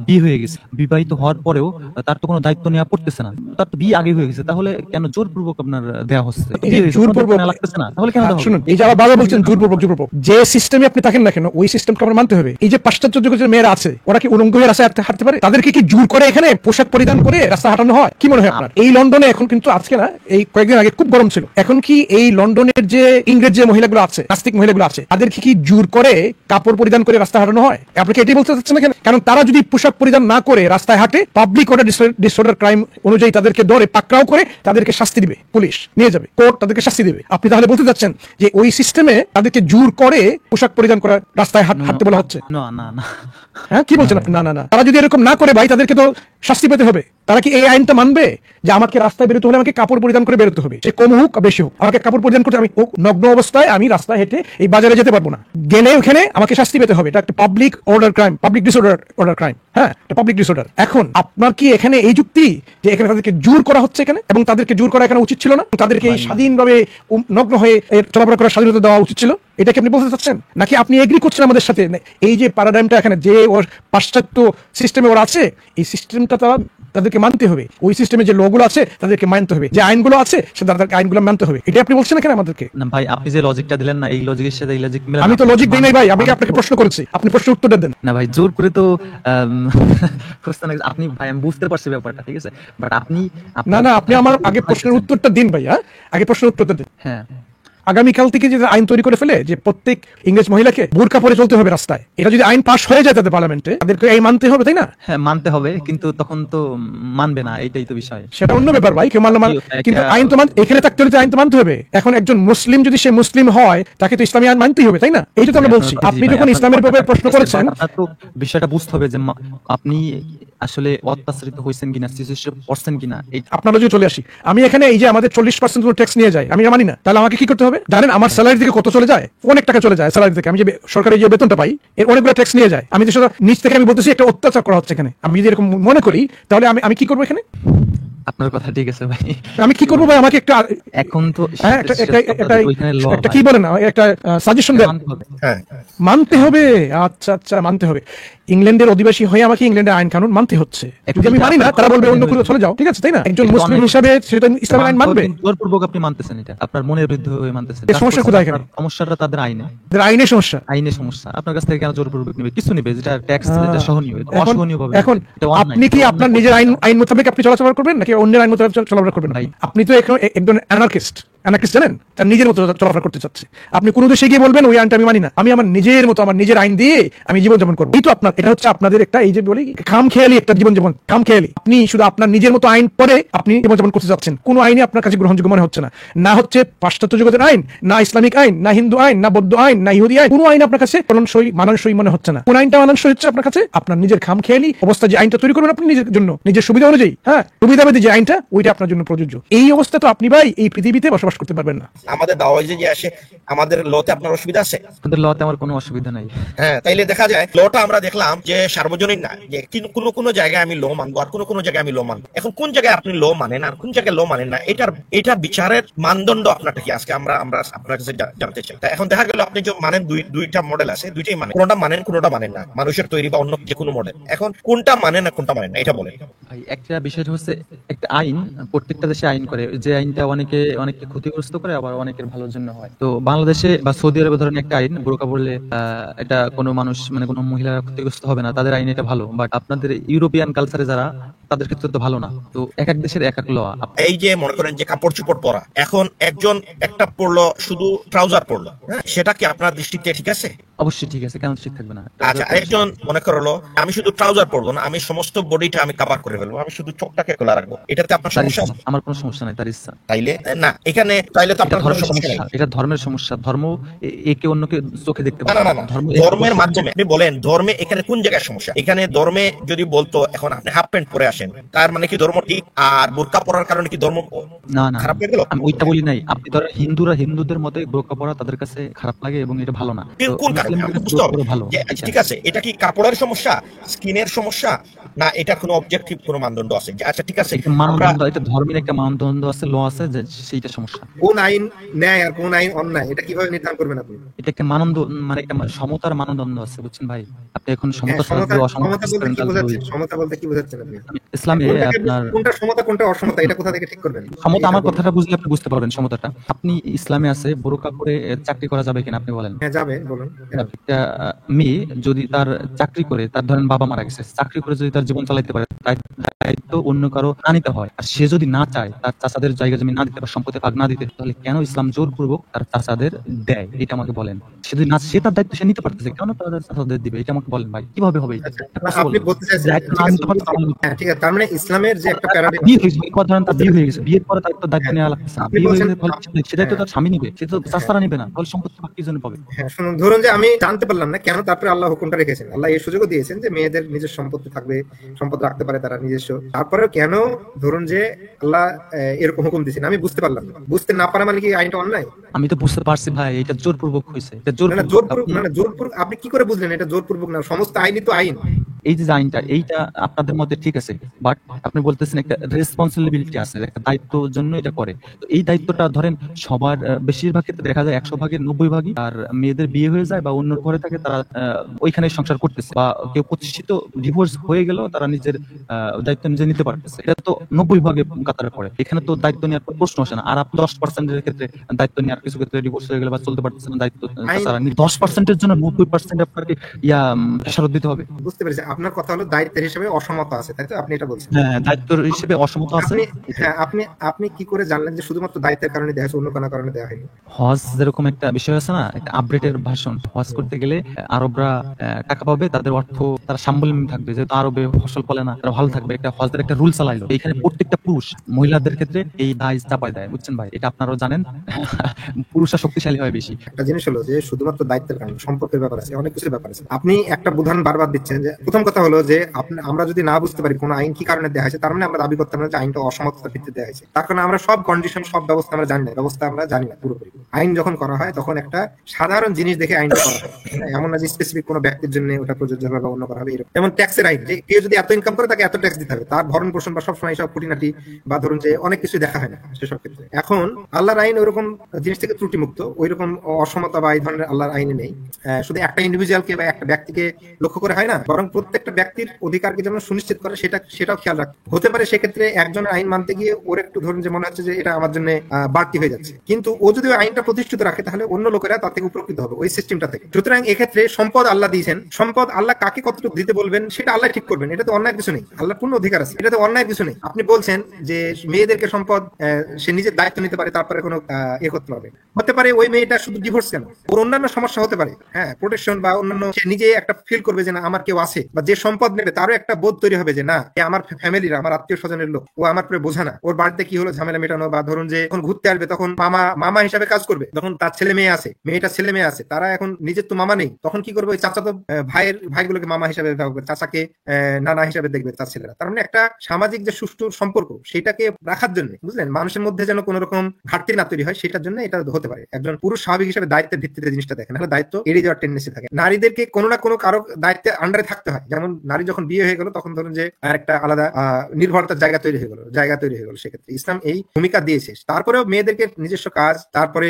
বিয়ে হয়ে গেছে, বিবাহিত হওয়ার পরেও তার তো কোনো দায়িত্ব নেওয়া পড়তেছে না, তার তো বিয়ে আগে হয়ে গেছে, তাহলে কেন জোরপূর্বক আপনার দেওয়া হচ্ছে? জোরপূর্বক লাগতেছে না, তাহলে কেন দেওয়া হবে? শুনুন, এই যে আবার বাবা বলছেন জোরপূর্বক, যে সিস্টেমে আপনি থাকেন না কেন ওই সিস্টেমকে আমরা মানতে হবে। এই যে পাশ্চাত্য যুগের মেয়েরা আছে, ওরা কি উলঙ্গ হয়ে রাস্তায় হাঁটতে পারে? তাদেরকে কি জোর করে এখানে পোশাক পরিধান করে রাস্তা হাঁটানো হয়? কি মনে হয় আপনার? এই লন্ডনে এখন কিন্তু আজকে না, এই কয়েকদিন আগে খুব গরম ছিল, এখন কি এই লন্ডনের যে ইংরেজ যে মহিলাগুলো আছে, নাস্তিক মহিলাগুলো আছে, তাদেরকে কি জোর করে কাপড় পরিধান করে রাস্তা হাঁটানো হয়? আপনাকে এটাই বলতে চাচ্ছেন না কেন? কারণ তারা যদি পোশাক পরিধান না করে রাস্তায় হাঁটে, পাবলিক অর্ডার ডিসঅর্ডার ক্রাইম অনুযায়ী তাদেরকে ধরে পাকড়াও করে তাদেরকে শাস্তি দিবে, পুলিশ নিয়ে যাবে, কোর্ট তাদেরকে শাস্তি দিবে। আপনি তাহলে বলতে চাচ্ছেন যে ওই সিস্টেমে তাদেরকে জোর করে পোশাক পরিধান করা রাস্তায় হাঁটতে বলা হচ্ছে? না না না, হ্যাঁ, কি বলছেন আপনি? না না না, তারা যদি এরকম না করে ভাই, তাদেরকে তো শাস্তি পেতে হবে। তারা কি এই আইনটা মানবে যে আমাকে রাস্তায় বেরোতে হলে আমাকে কাপড় পরিধান করে বেরোতে হবে, সে কম হোক বেশি হোক, আমাকে কাপড় পরিধান করতে, আমি নগ্ন অবস্থায় আমি রাস্তায় হেঁটে এই বাজারে যেতে পারবো না, গেলে ওখানে আমাকে শাস্তি পেতে হবে। এটা একটা public order crime, public disorder crime. হ্যাঁ, এটা পাবলিক ডিসঅর্ডার। এখন আপনার কি এখানে এই যুক্তি যে এখানে তাদেরকে জোর করা হচ্ছে এখানে, এবং তাদেরকে জোর করা এখানে উচিত ছিল না, তাদেরকে এই স্বাধীনভাবে নগ্ন হয়ে চলাফেরা করার স্বাধীনতা দেওয়া উচিত ছিল? এটা কি আপনি বলতে চাচ্ছেন, নাকি আপনি এগ্রি করছেন আমাদের সাথে? এই যে প্যারাডাইমটা এখানে যে পাশ্চাত্য সিস্টেমে ওরা আছে, এই সিস্টেমটা তাদেরকে মানতে হবে। ওই সিস্টেমে যে লগুলো আছে তাদেরকে মানতে হবে, যে আইনগুলো আছে সে তাদেরকে আইনগুলো মানতে হবে। এটা আপনি বলছেন এখানে আমাদেরকে? না ভাই, আপনি যে লজিকটা দিলেন না, এই লজিকের সাথে এই লজিক মিলে আমি তো লজিক দেই নাই ভাই, আমি আপনাকে প্রশ্ন করেছি, আপনি প্রশ্নের উত্তরটা দেন। না ভাই, জোর করে তো আপনি ভাই, আমি বুঝতে পারছি ব্যাপারটা, ঠিক আছে, বাট আপনি না, আপনি আমার আগে প্রশ্নের উত্তরটা দিন ভাই। হ্যাঁ, আগে প্রশ্নের উত্তরটা দিন। হ্যাঁ, আগামীকাল থেকে যে আইন তৈরি করে ফেলে যে প্রত্যেক ইংরেজ মহিলাকে বোরকা পরে চলতে হবে রাস্তায়, এটা যদি আইন পাস হয়ে যায় তাদের পার্লামেন্টে, তাদেরকে এই মানতে হবে, তাই না? হ্যাঁ মানতে হবে, কিন্তু তখন তো মানবে না, এটাই তো বিষয়। সেটা অন্য ব্যাপার ভাই, কেউ মানলো কিন্তু আইন তো এখানে থাকতে হলে আইন তো মানতে হবে। এখন একজন মুসলিম যদি সে মুসলিম হয়, তাকে তো ইসলামী আইন মানতেই হবে, তাই না? এইটা তো আমরা বলছি। আপনি যখন ইসলামের ব্যাপারে প্রশ্ন করেছেন, আপনার তো বিষয়টা বুঝতে হবে যে আপনি আসলে অত্যাচারিত হয়েছেন কিনা, করছেন কিনা। আপনার যদি চলে আসি, আমি এখানে এই যে আমাদের 40% ট্যাক্স নিয়ে যায়, আমি মানি না, তাহলে আমাকে কি করতে হবে জানেন? আমার স্যালারি থেকে কত চলে যায়? অনেক টাকা চলে যায় স্যালারি থেকে। আমি যে সরকারি যে বেতনটা পাই, এর অনেকগুলো ট্যাক্স নিয়ে যায়। আমি সেটা নিচ থেকে আমি বলতেছি একটা অত্যাচার করা হচ্ছে এখানে। আমি যদি এরকম মনে করি, তাহলে আমি কি করবো এখানে? আপনার কথা ঠিক আছে ভাই, আমি কি করবো ভাই? আমাকে একটা এখন তো একটা কি বলেন, একটা সাজেশন দেন। মানতে হবে। আচ্ছা আচ্ছা, মানতে হবে। ইংল্যান্ডের অধিবাসী হয়ে আমাকে ইংল্যান্ডের আইন কানুন মানতে হচ্ছে। যদি আমি মানি না, তারা বলবে অন্য কোথাও চলে যাও, ঠিক আছে, তাই না? একজন মুসলিম হিসাবে সেটা ইসলামের আইন মানবে। জোরপূর্বক আপনি মানতেছেন, এটা আপনার মনের বিরুদ্ধে হয়ে মানতেছেন। সমস্যা কোথায় এখানে? সমস্যাটা তাদের আইনে, আইনের সমস্যা। আইনের সমস্যা। আপনার কাছ থেকে কেন জোরপূর্বক নেবে? কিছু নেবে যেটা ট্যাক্স, যেটা সহনীয়, অসহনীয় ভাবে। এখন আপনি কি আপনার নিজের আইন মোতাবেক আপনি চলাচল করবেন, নাকি অন্যের আইন মতো চলাফেরা করবেন ভাই। আপনি তো এখন একজন অ্যানার্কিস্ট জানেন, তার নিজের মতো চলাফেরা করতে চাচ্ছে। আপনি কোনো দেশে গিয়ে বলবেন ওই আইনটা আমি মানি না, আমি আমার নিজের মতো আমার নিজের আইন দিয়ে আমি জীবনযাপন করবো। এই তো আপনার, এটা হচ্ছে আপনাদের একটা এই যে বলি খামখেয়ালি একটা জীবনযাপন, খামখেয়ালি। আপনি শুধু আপনার নিজের মতো আইন পরে আপনি জীবনযাপন করতে চাচ্ছেন, কোনো আইনই আপনার কাছে গ্রহণযোগ্য মনে হচ্ছে না। না হচ্ছে পাশ্চাত্য জগতের আইন, না ইসলামিক আইন, না হিন্দু আইন, না বৌদ্ধ আইন, না ইহুদি আইন, কোনো আইন আপনার কাছে মানানসই মনে হচ্ছে না। কোন আইনটা মানানসই হচ্ছে আপনার কাছে? আপনার নিজের খামখেয়ালি অবস্থা যে আইনটা তৈরি করবেন আপনি নিজের জন্য, নিজের সুবিধা অনুযায়ী, হ্যাঁ, সুবিধাবাদী যে আইনটা ওইটা আপনার জন্য প্রযোজ্য। এই অবস্থা তো আপনি ভাই এই পৃথিবীতে বসবাস করতে পারবেন না। আমাদের দাওয়াইজে যে আসে, আমাদের লতে আপনার অসুবিধা আছে? আমাদের লতে আমার কোনো অসুবিধা নাই। হ্যাঁ, তাইলে দেখা যায় লটা আমরা দেখলাম যে সার্বজনীন না, যে কোন জায়গায় আমি লো মানবো আর কোন জায়গায় আমি লো মানবো। এখন কোন জায়গায় আপনি লো মানেন আর কোন জায়গায় লো মানেন না, এটা বিচারের মানদণ্ড আপনারটা কি আজকে আমরা আপনার কাছে জানতে চাই। তা এখন দেখা গেল আপনি যে মানেন দুইটা মডেল আছে, দুইটাই মানেন, কোনটা মানেন কোনটা মানেন না, মানুষের তৈরি বা অন্য যে কোনো মডেল। এখন কোনটা মানেন না কোনটা মানেন না এটা বলেন। ভাই একটা বিষয় হচ্ছে, একটা আইন প্রত্যেকটা দেশে আইন করে, যে আইনটা অনেকে ক্ষতিগ্রস্ত করে, আবার অনেকের ভালোর জন্য হয়। তো বাংলাদেশে বা সৌদি আরবে ধরেন একটা আইন, বোরকা পরলে এটা কোনো মানুষ মানে কোনো মহিলা ক্ষতিগ্রস্ত হবে না, তাদের আইন এটা ভালো। বাট আপনাদের ইউরোপিয়ান কালচারে যারা, তাদের ক্ষেত্রে তো ভালো না। তো এক এক দেশের এক এক ল। এই যে মনে করেন যে কাপড় চোপড় পরা, এখন একজন একটা পরলো শুধু ট্রাউজার পরলো, হ্যাঁ, সেটা কি আপনার দৃষ্টিতে ঠিক আছে? অবশ্যই ঠিক আছে, কেন ঠিক থাকবে না? আচ্ছা, একজন মনে করলো আমি শুধু ট্রাউজার পরবো না, আমি সমস্ত বডিটা আমি কভার করে ফেলবো, আমি শুধু চোখটাকে খোলা রাখবো, এটাতে আপনার তার সমস্যা ইচ্ছা, আছে? আমার কোনো সমস্যা নাই, তার ইচ্ছা। তাইলে না, এখানে তাইলে তো এটা আপনার কোনো ধর্মের সমস্যা নেই। সমস্যা, এটা ধর্মের সমস্যা। ধর্ম একে অন্যকে চোখে দেখতে না পারে না না। না না, ধর্মের মাধ্যমে আপনি বলেন ধর্মে এখানে কোন জায়গায় সমস্যা? এখানে ধর্মে যদি বলতো এখন আপনি হাফ প্যান্ট পরে আসেন, তার মানে কি ধর্ম ঠিক? আর বোরকা পরার কারণে কি ধর্ম না না, খারাপ হয়ে গেল? আমি ওইটা বলি নাই। আপনি ধরেন হিন্দুদের মতে বোরকা পরা তাদের কাছে খারাপ লাগে এবং এটা ভালো না। তো কোন কারণে মুসলিমদের আমাকে কাছে বুঝতে হবে বোরকা ভালো। যে আচ্ছা, ঠিক আছে, এটা কি কাপড়ের সমস্যা, স্কিনের সমস্যা, না এটা কোনো অবজেক্টিভ কোনো মানদণ্ড আছে যে আচ্ছা ঠিক আছে এটা আমরা মানদণ্ড, এটা ধর্মের একটা মানদণ্ড আছে, ল আছে, যে সেইটা সমস্যা। কোন আইন ন্যায় আর কোন আইন অন্যায় এটা কিভাবে নির্ধারণ করবেন আপনি? এটা একটা মানদণ্ড, মানে একটা সমতার মানদণ্ড আছে, বুঝছেন ভাই? আপনি এখন হ্যাঁ, সমতা ছাড়া যদি অসমতা সমতা বলতে করেন কি তাহলে বোঝাচ্ছেন? সমতা বলতে কি বোঝাচ্ছেন আপনি? ইসলামে আপনার কোনটা সমতা কোনটা অসমতা এটা কোথা থেকে ঠিক করবেন? সমতা, আমার কথাটা বুঝলে আপনি বুঝতে পারবেন সমতাটা। আপনি ইসলামে আছে বোরকা পরে চাকরি করা যাবে কিনা আপনি বলেন। হ্যাঁ, যাবে, বলুন। একটা মেয়ে যদি তার চাকরি করে, তার ধরেন বাবা মারা গেছে, চাকরি করে যদি তার জীবন চালাতে পারে, তাই দায়িত্ব অন্য কারো না নিতে হয়। আর সে যদি না চায়, তার চাচাদের জায়গা জমি না দিতে বা সম্পত্তি ভাগ না দিতে, তাহলে কেন ইসলাম জোরপূর্বক তার চাচাদের দেয়? এটা আমাকে বলেন। সে যদি না, সে তার দায়িত্ব সে নিতে পারতেছে, কেন তাদের চাচাদের দিবে? এটা আমাকে বলেন ভাই, কিভাবে হবে এটা? আপনি বলতে চাইছেন, দায়িত্ব ঠিক না আছে, নিতে পারলে তাহলে হ্যাঁ ঠিক আছে, তার মানে ইসলামের যে একটা প্যারাডিগম, বিয়ে হয়েছে, এরপর ধরেন তার বিয়ে হয়ে গেছে, বিয়ের পরে তার তো দায়িত্ব নেওয়া লাগতেছে না। আপনি বিয়ে হয়ে বলছেন- গেলে ফলে সেটাই তো তার স্বামী নিবে, সে তো চাচারা নিবে না, ফলে সম্পত্তি ভাগ কি জন্য পাবে? হ্যাঁ শুনুন, ধরুন যে আমি জানতে পারলাম না কেন তারপরে আল্লাহ হুকুমটা রেখেছেন, আল্লাহ এই সুযোগও দিয়েছেন যে মেয়েদের নিজের সম্পত্তি থাকবে, সম্পদ রাখতে পারে তারা নিজস্ব, তারপরেও কেন ধরুন যে আল্লাহ এরকম হুকুম দিয়েছেন আমি বুঝতে পারলাম না। বুঝতে না পারা মানে কি আইনটা অন্যায়? আমি তো বুঝতে পারছি ভাই, এটা জোরপূর্বক হয়েছে, এটা না না, জোরপূর্বক। জোরপূর্বক আপনি কি করে বুঝলেন এটা জোরপূর্বক না? সমস্ত আইনই তো আইন। এই যে আইনটা, এইটা আপনাদের মধ্যে ঠিক আছে, বাট আপনি বলতেছেন একটা রেসপন্সিবিলিটি আছে, একটা দায়িত্বের জন্য এটা করে। তো এই দায়িত্বটা ধরেন সবার বেশিরভাগ ক্ষেত্রে দেখা যায় 100 ভাগের 90 ভাগই, আর মেয়েদের বিয়ে হয়ে যায় বা অন্য ঘরে থাকে, তারা ওইখানে সংসার করতেছে, বা কেউ প্রতিষ্ঠিত ডিভোর্স হয়ে গেল, তারা নিজের দায়িত্ব নিজে নিতে পারতেছে। এটা তো 90 ভাগে কাতারে পড়ে, এখানে তো দায়িত্ব নেওয়ার প্রশ্ন আসে না। আর আপনি 10% ক্ষেত্রে দায়িত্ব নেওয়ার, কিছু ক্ষেত্রে ডিভোর্স হয়ে গেলে বা চলতে পারতেছে না, দায়িত্ব তারা 10% জন্য 90% আপনাকে ফেরত দিতে হবে। বুঝতে পেরেছি, আপনার কথা হলো দায়িত্বের হিসেবে অসমতা আছে, তাই তো? আপনি এটা বলছেন। হ্যাঁ, দায়িত্বের হিসেবে অসমতা আছে। হ্যাঁ, আপনি কি করে জানলেন যে শুধুমাত্র দায়িত্বের কারণে দেওয়া হয়েছে, অন্য কোনো কারণে দেওয়া হয়নি? হজ যেরকম একটা বিষয় আছে না, একটা আপডেটের ভাষণ, হজ করতে গেলে আরবরা টাকা পাবে, তাদের অর্থ তারা স্বাবলম্বী থাকবে, যেহেতু আরবে ফসল ফলে না, তারা ভালো থাকবে, একটা হজের একটা রুল চালাইলো। এখানে প্রত্যেকটা পুরুষ মহিলাদের ক্ষেত্রে এই দায় চাপায় দেয়, বুঝছেন ভাই? এটা আপনারাও জানেন। পুরুষরা শক্তিশালী হয় বেশি। একটা জিনিস হলো যে শুধুমাত্র দায়িত্বের কারণে, সম্পর্কের ব্যাপার আছে, অনেক কিছুর ব্যাপার আছে। আপনি একটা উদাহরণ বারবার দিচ্ছেন যে প্রথম কথা হলো যে আমরা যদি না বুঝতে পারি কোন আইন কি কারণে দেওয়া হয়েছে, তার মানে আমরা দাবি করতে পারি যে আইনটা অসমতার ভিত্তিতে দেওয়া হয়েছে। তার কারণে আমরা সব কন্ডিশন, সব ব্যবস্থা আমরা জানি না, ব্যবস্থা আমরা জানি না পুরোপুরি। আইন যখন করা হয় তখন একটা সাধারণ জিনিস দেখে আইনটা করা হয়, এমন না যে স্পেসিফিক কোনো ব্যক্তির জন্য ওটা প্রযোজ্য হবে বা অন্য করা হবে এরকম। যেমন ট্যাক্সের আইন, যে কেউ যদি এত ইনকাম করে তাকে এত ট্যাক্স দিতে হবে, তার ভরণ পোষণ বা সবসময় সব খুঁটিনাটি বা ধরুন যে অনেক কিছু দেখা হয় না সেসব ক্ষেত্রে। এখন আল্লাহর আইন ওইরকম জিনিস থেকে ত্রুটিমুক্ত, ওইরকম অসমতা বা এই ধরনের আল্লাহর আইনে নেই। শুধু একটা ইন্ডিভিজুয়ালকে বা একটা ব্যক্তিকে লক্ষ্য করে হয় না, বরং প্রত্যেকটা ব্যক্তির অধিকারকে যেমন সুনিশ্চিত করে সেটাও খেয়াল রাখতে হতে পারে। সেক্ষেত্রে একজনের আইন মানতে গিয়ে ওর একটু ধরুন যে মনে হচ্ছে যে এটা আমার জন্য বাড়তি হয়ে যাচ্ছে, কিন্তু ও যদি আইনটা প্রতিষ্ঠিত রাখে তাহলে অন্য লোকেরা তার থেকে উপকৃত হবে ওই সিস্টেমটা থেকে। সুতরাং এক্ষেত্রে সম্পদ আল্লাহ দিয়েছেন, সম্পদ আল্লাহ কাকে কতটুকু দিতে বলবেন সেটা আল্লাহ ঠিক করবেন, এটা তো অন্য কিছু নেই, আল্লাহ পূর্ণ অধিকার অধিকার আছে, এটা তো অন্যায় কিছু নেই। আপনি বলছেন যে মেয়েদেরকে সম্পদ সে নিজের দায়িত্ব নিতে পারে, তারপরে কোনো ইয়ে করতে হবে। হতে পারে ওই মেয়েটা শুধু ডিভোর্স কেন, ওর অন্যান্য সমস্যা হতে পারে, হ্যাঁ, প্রোটেকশন বা অন্যান্য, সে নিজে একটা ফিল করবে যে না আমার কেউ আছে, বা যে সম্পদ নেবে তারও একটা বোধ তৈরি হবে যে না এ আমার ফ্যামিলির, আমার আত্মীয় স্বজনের লোক, ও আমার পরে বোঝা না, ওর বাড়িতে কি হলো ঝামেলা মেটানো, বা ধরুন যে যখন ঘুরতে আসবে তখন মামা হিসাবে কাজ করবে, তখন তার ছেলে মেয়ে আছে, মেয়েটার ছেলে মেয়ে আছে, তারা এখন নিজের তো মামা নেই, তখন কি করবে, ওই চাচা তো ভাইগুলোকে মামা হিসাবে ব্যবহার করবে, চাচাকে নানা হিসাবে দেখবে তার ছেলেরা। তার মানে একটা সামাজিক যে সুষ্ঠু সম্পর্ক সেটাকে রাখার জন্য, বুঝলেন, মানুষের মধ্যে যেন কোনো রকম ঘাটতি না তৈরি হয়, সেটার জন্য এটা হতে পারে। একজন পুরুষ স্বাভাবিক হিসেবে দায়িত্বের ভিত্তিতে জিনিসটা দেখেন, নাহলে দায়িত্ব এড়িয়ে যাওয়ার টেন্ডেন্সি থাকে। নারীদেরকে কোনো না কোনো কারো দায়িত্বের আন্ডারে থাকতে হয়। যেমন নারী যখন বিয়ে হয়ে গেল তখন ধরুন যে একটা আলাদা নির্ভরতার জায়গা তৈরি হয়ে গেল, সেক্ষেত্রে ইসলাম এই ভূমিকা দিয়েছে। তারপরেও মেয়েদেরকে নিজস্ব কাজ, তারপরে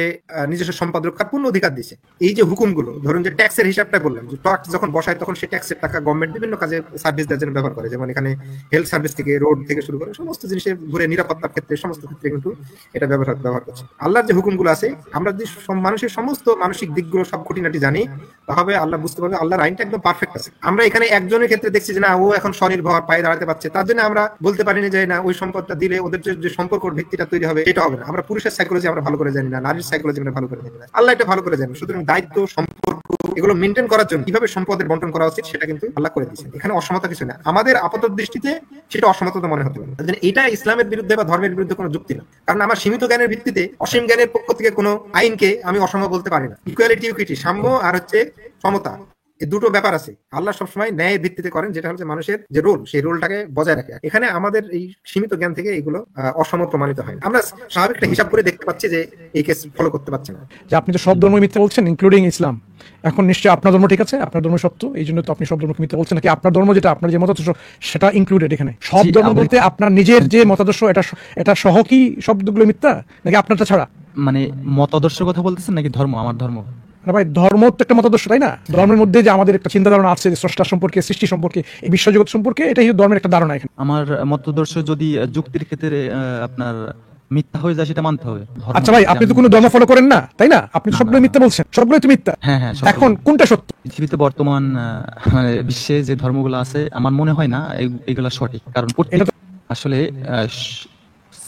নিজস্ব সম্পদ রক্ষার পূর্ণ অধিকার দিয়েছে। এই যে হুকুমগুলো, ধরুন যে ট্যাক্সের হিসাবটা বললাম, যে ট্যাক্স যখন বসায় তখন সেই ট্যাক্সের টাকা গভর্নমেন্ট বিভিন্ন কাজে সার্ভিস দেওয়ার জন্য ব্যবহার করে, যেমন এখানে হেলথ সার্ভিস থেকে রোড থেকে শুরু করে সমস্ত জিনিসের ঘুরে নিরাপত্তার ক্ষেত্রে সমস্ত ক্ষেত্রে কিন্তু এটা ব্যবহার করছে। আল্লাহর যে হুকুমগুলো আছে, আমরা যদি মানুষের সমস্ত মানসিক দিকগুলো সব খুঁটিনাটি জানি, তাহলে আল্লাহ বুঝতে পারবে আল্লাহর আইনটা একদম পারফেক্ট আছে। আমরা এখানে একজনের ক্ষেত্রে দেখছি যে না ও এখন স্বনির্ভর, পায়ে দাঁড়াতে পারছে, তার জন্য আমরা বলতে পারিনি যে না ওই সম্পদটা দিলে ওদের যে সম্পর্ক ভিত্তিটা তৈরি হবে সেটা হবে না। আমরা পুরুষের সাইকোলজি আমরা ভালো করে জানি না, নারীর সাইকোলজি আমরা ভালো করে জানি না, আল্লাহ এটা ভালো করে জানি। সুতরাং দায়িত্ব, সম্পর্ক এগুলো মেনটেন করার জন্য কিভাবে সম্পদের বন্টন করা উচিত সেটা কিন্তু আল্লাহ করে দিয়েছেন। এখানে অসমতা কিছু না, আমাদের আপাত দৃষ্টিতে সেটা অসমতা তো মনে হতে পারে। এটা ইসলামের বিরুদ্ধে বা ধর্মের বিরুদ্ধে কোনো যুক্তি না, কারণ আমার সীমিত জ্ঞানের ভিত্তিতে অসীম জ্ঞানের পক্ষ থেকে কোনো আইনকে আমি অসম বলতে পারি না। ইকুয়ালিটি, ইকুইটি, সাম্য আর হচ্ছে সমতা, এই দুটো ব্যাপার আছে। আল্লাহ সবসময় ন্যায়ের ভিত্তিতে করেন, যেটা হচ্ছে মানুষের যে রোল, সেই রোলটাকে বজায় রাখে। এখানে আমাদের এই সীমিত জ্ঞান থেকে এগুলো অসম প্রমাণিত হয়। আমরা স্বাভাবিক একটা হিসাব করে দেখতে পাচ্ছি যে এই কেস ফলো করতে পারছে না। যে আপনি তো সব ধর্ম মিথ্যা বলছেন ইনক্লুডিং ইসলাম, এখন নিশ্চয়ই আপনার ধর্ম ঠিক আছে, আপনার ধর্ম সত্য, এই জন্য তো আপনি সব ধর্মকে মিথ্যা বলছেন, নাকি আপনার ধর্ম যেটা আপনার যে মতাদর্শ সেটা ইনক্লুডেড এখানে? সব ধর্ম বলতে আপনার নিজের যে মতাদর্শ এটা সহ কি শব্দগুলো মিথ্যা, নাকি আপনারটা ছাড়া? মানে মতাদর্শের কথা বলতেছেন নাকি ধর্ম? আমার ধর্ম না ভাই, ধর্ম তো একটা মতাদর্শ, তাই না? ধর্মের মধ্যে যে আমাদের একটা চিন্তা ধারণা আছে, যে স্রষ্টা সম্পর্কে, সৃষ্টি সম্পর্কে, এই বিশ্বজগৎ সম্পর্কে, এটাই ধর্মের একটা ধারণা। এখানে আমার মতাদর্শ যদি যুক্তির ক্ষেত্রে আপনার মিথ্যা হয়ে যায় সেটা মানতে হবে। আচ্ছা ভাই, আপনি তো কোনো ধর্ম ফলো করেন না, তাই না? আপনি সবগুলো মিথ্যা বলছেন, সবগুলোই তো মিথ্যা। হ্যাঁ, এখন কোনটা সত্য? পৃথিবীতে বর্তমান মানে বিশ্বে যে ধর্মগুলো আছে আমার মনে হয় না এগুলা সঠিক, কারণ এটা আসলে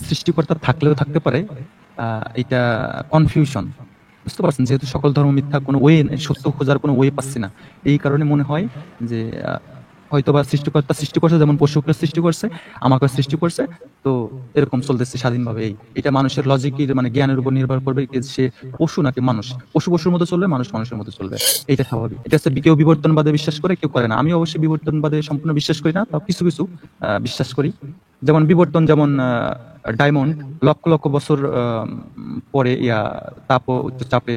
সৃষ্টিকর্তা থাকলেও থাকতে পারে, এটা কনফিউশন, বুঝতে পারছেন? যেহেতু সকল ধর্ম মিথ্যা, কোনো ওয়ে, সত্য খোঁজার কোনো ওয়ে পাচ্ছি না, এই কারণে মনে হয় যে হয়তোবা সৃষ্টিকর্তা সৃষ্টি করছে, যেমন পশুকে সৃষ্টি করছে, আমাকে সৃষ্টি করছে, তো এরকম চলতেছে স্বাধীনভাবে। এটা মানুষের লজিকের মানে জ্ঞানের উপর নির্ভর করবে যে সে পশু নাকি মানুষ। পশুর মতো চলবে, মানুষ মানুষের মতো চলবে, এটা স্বাভাবিক। এটা হচ্ছে কেউ বিবর্তনবাদে বিশ্বাস করে, কেউ করে না। আমি অবশ্যই বিবর্তনবাদে সম্পূর্ণ বিশ্বাস করি না, তাও কিছু কিছু বিশ্বাস করি। যেমন বিবর্তন, যেমন ডায়মন্ড লক্ষ লক্ষ বছর পরে তাপ ও উচ্চ চাপে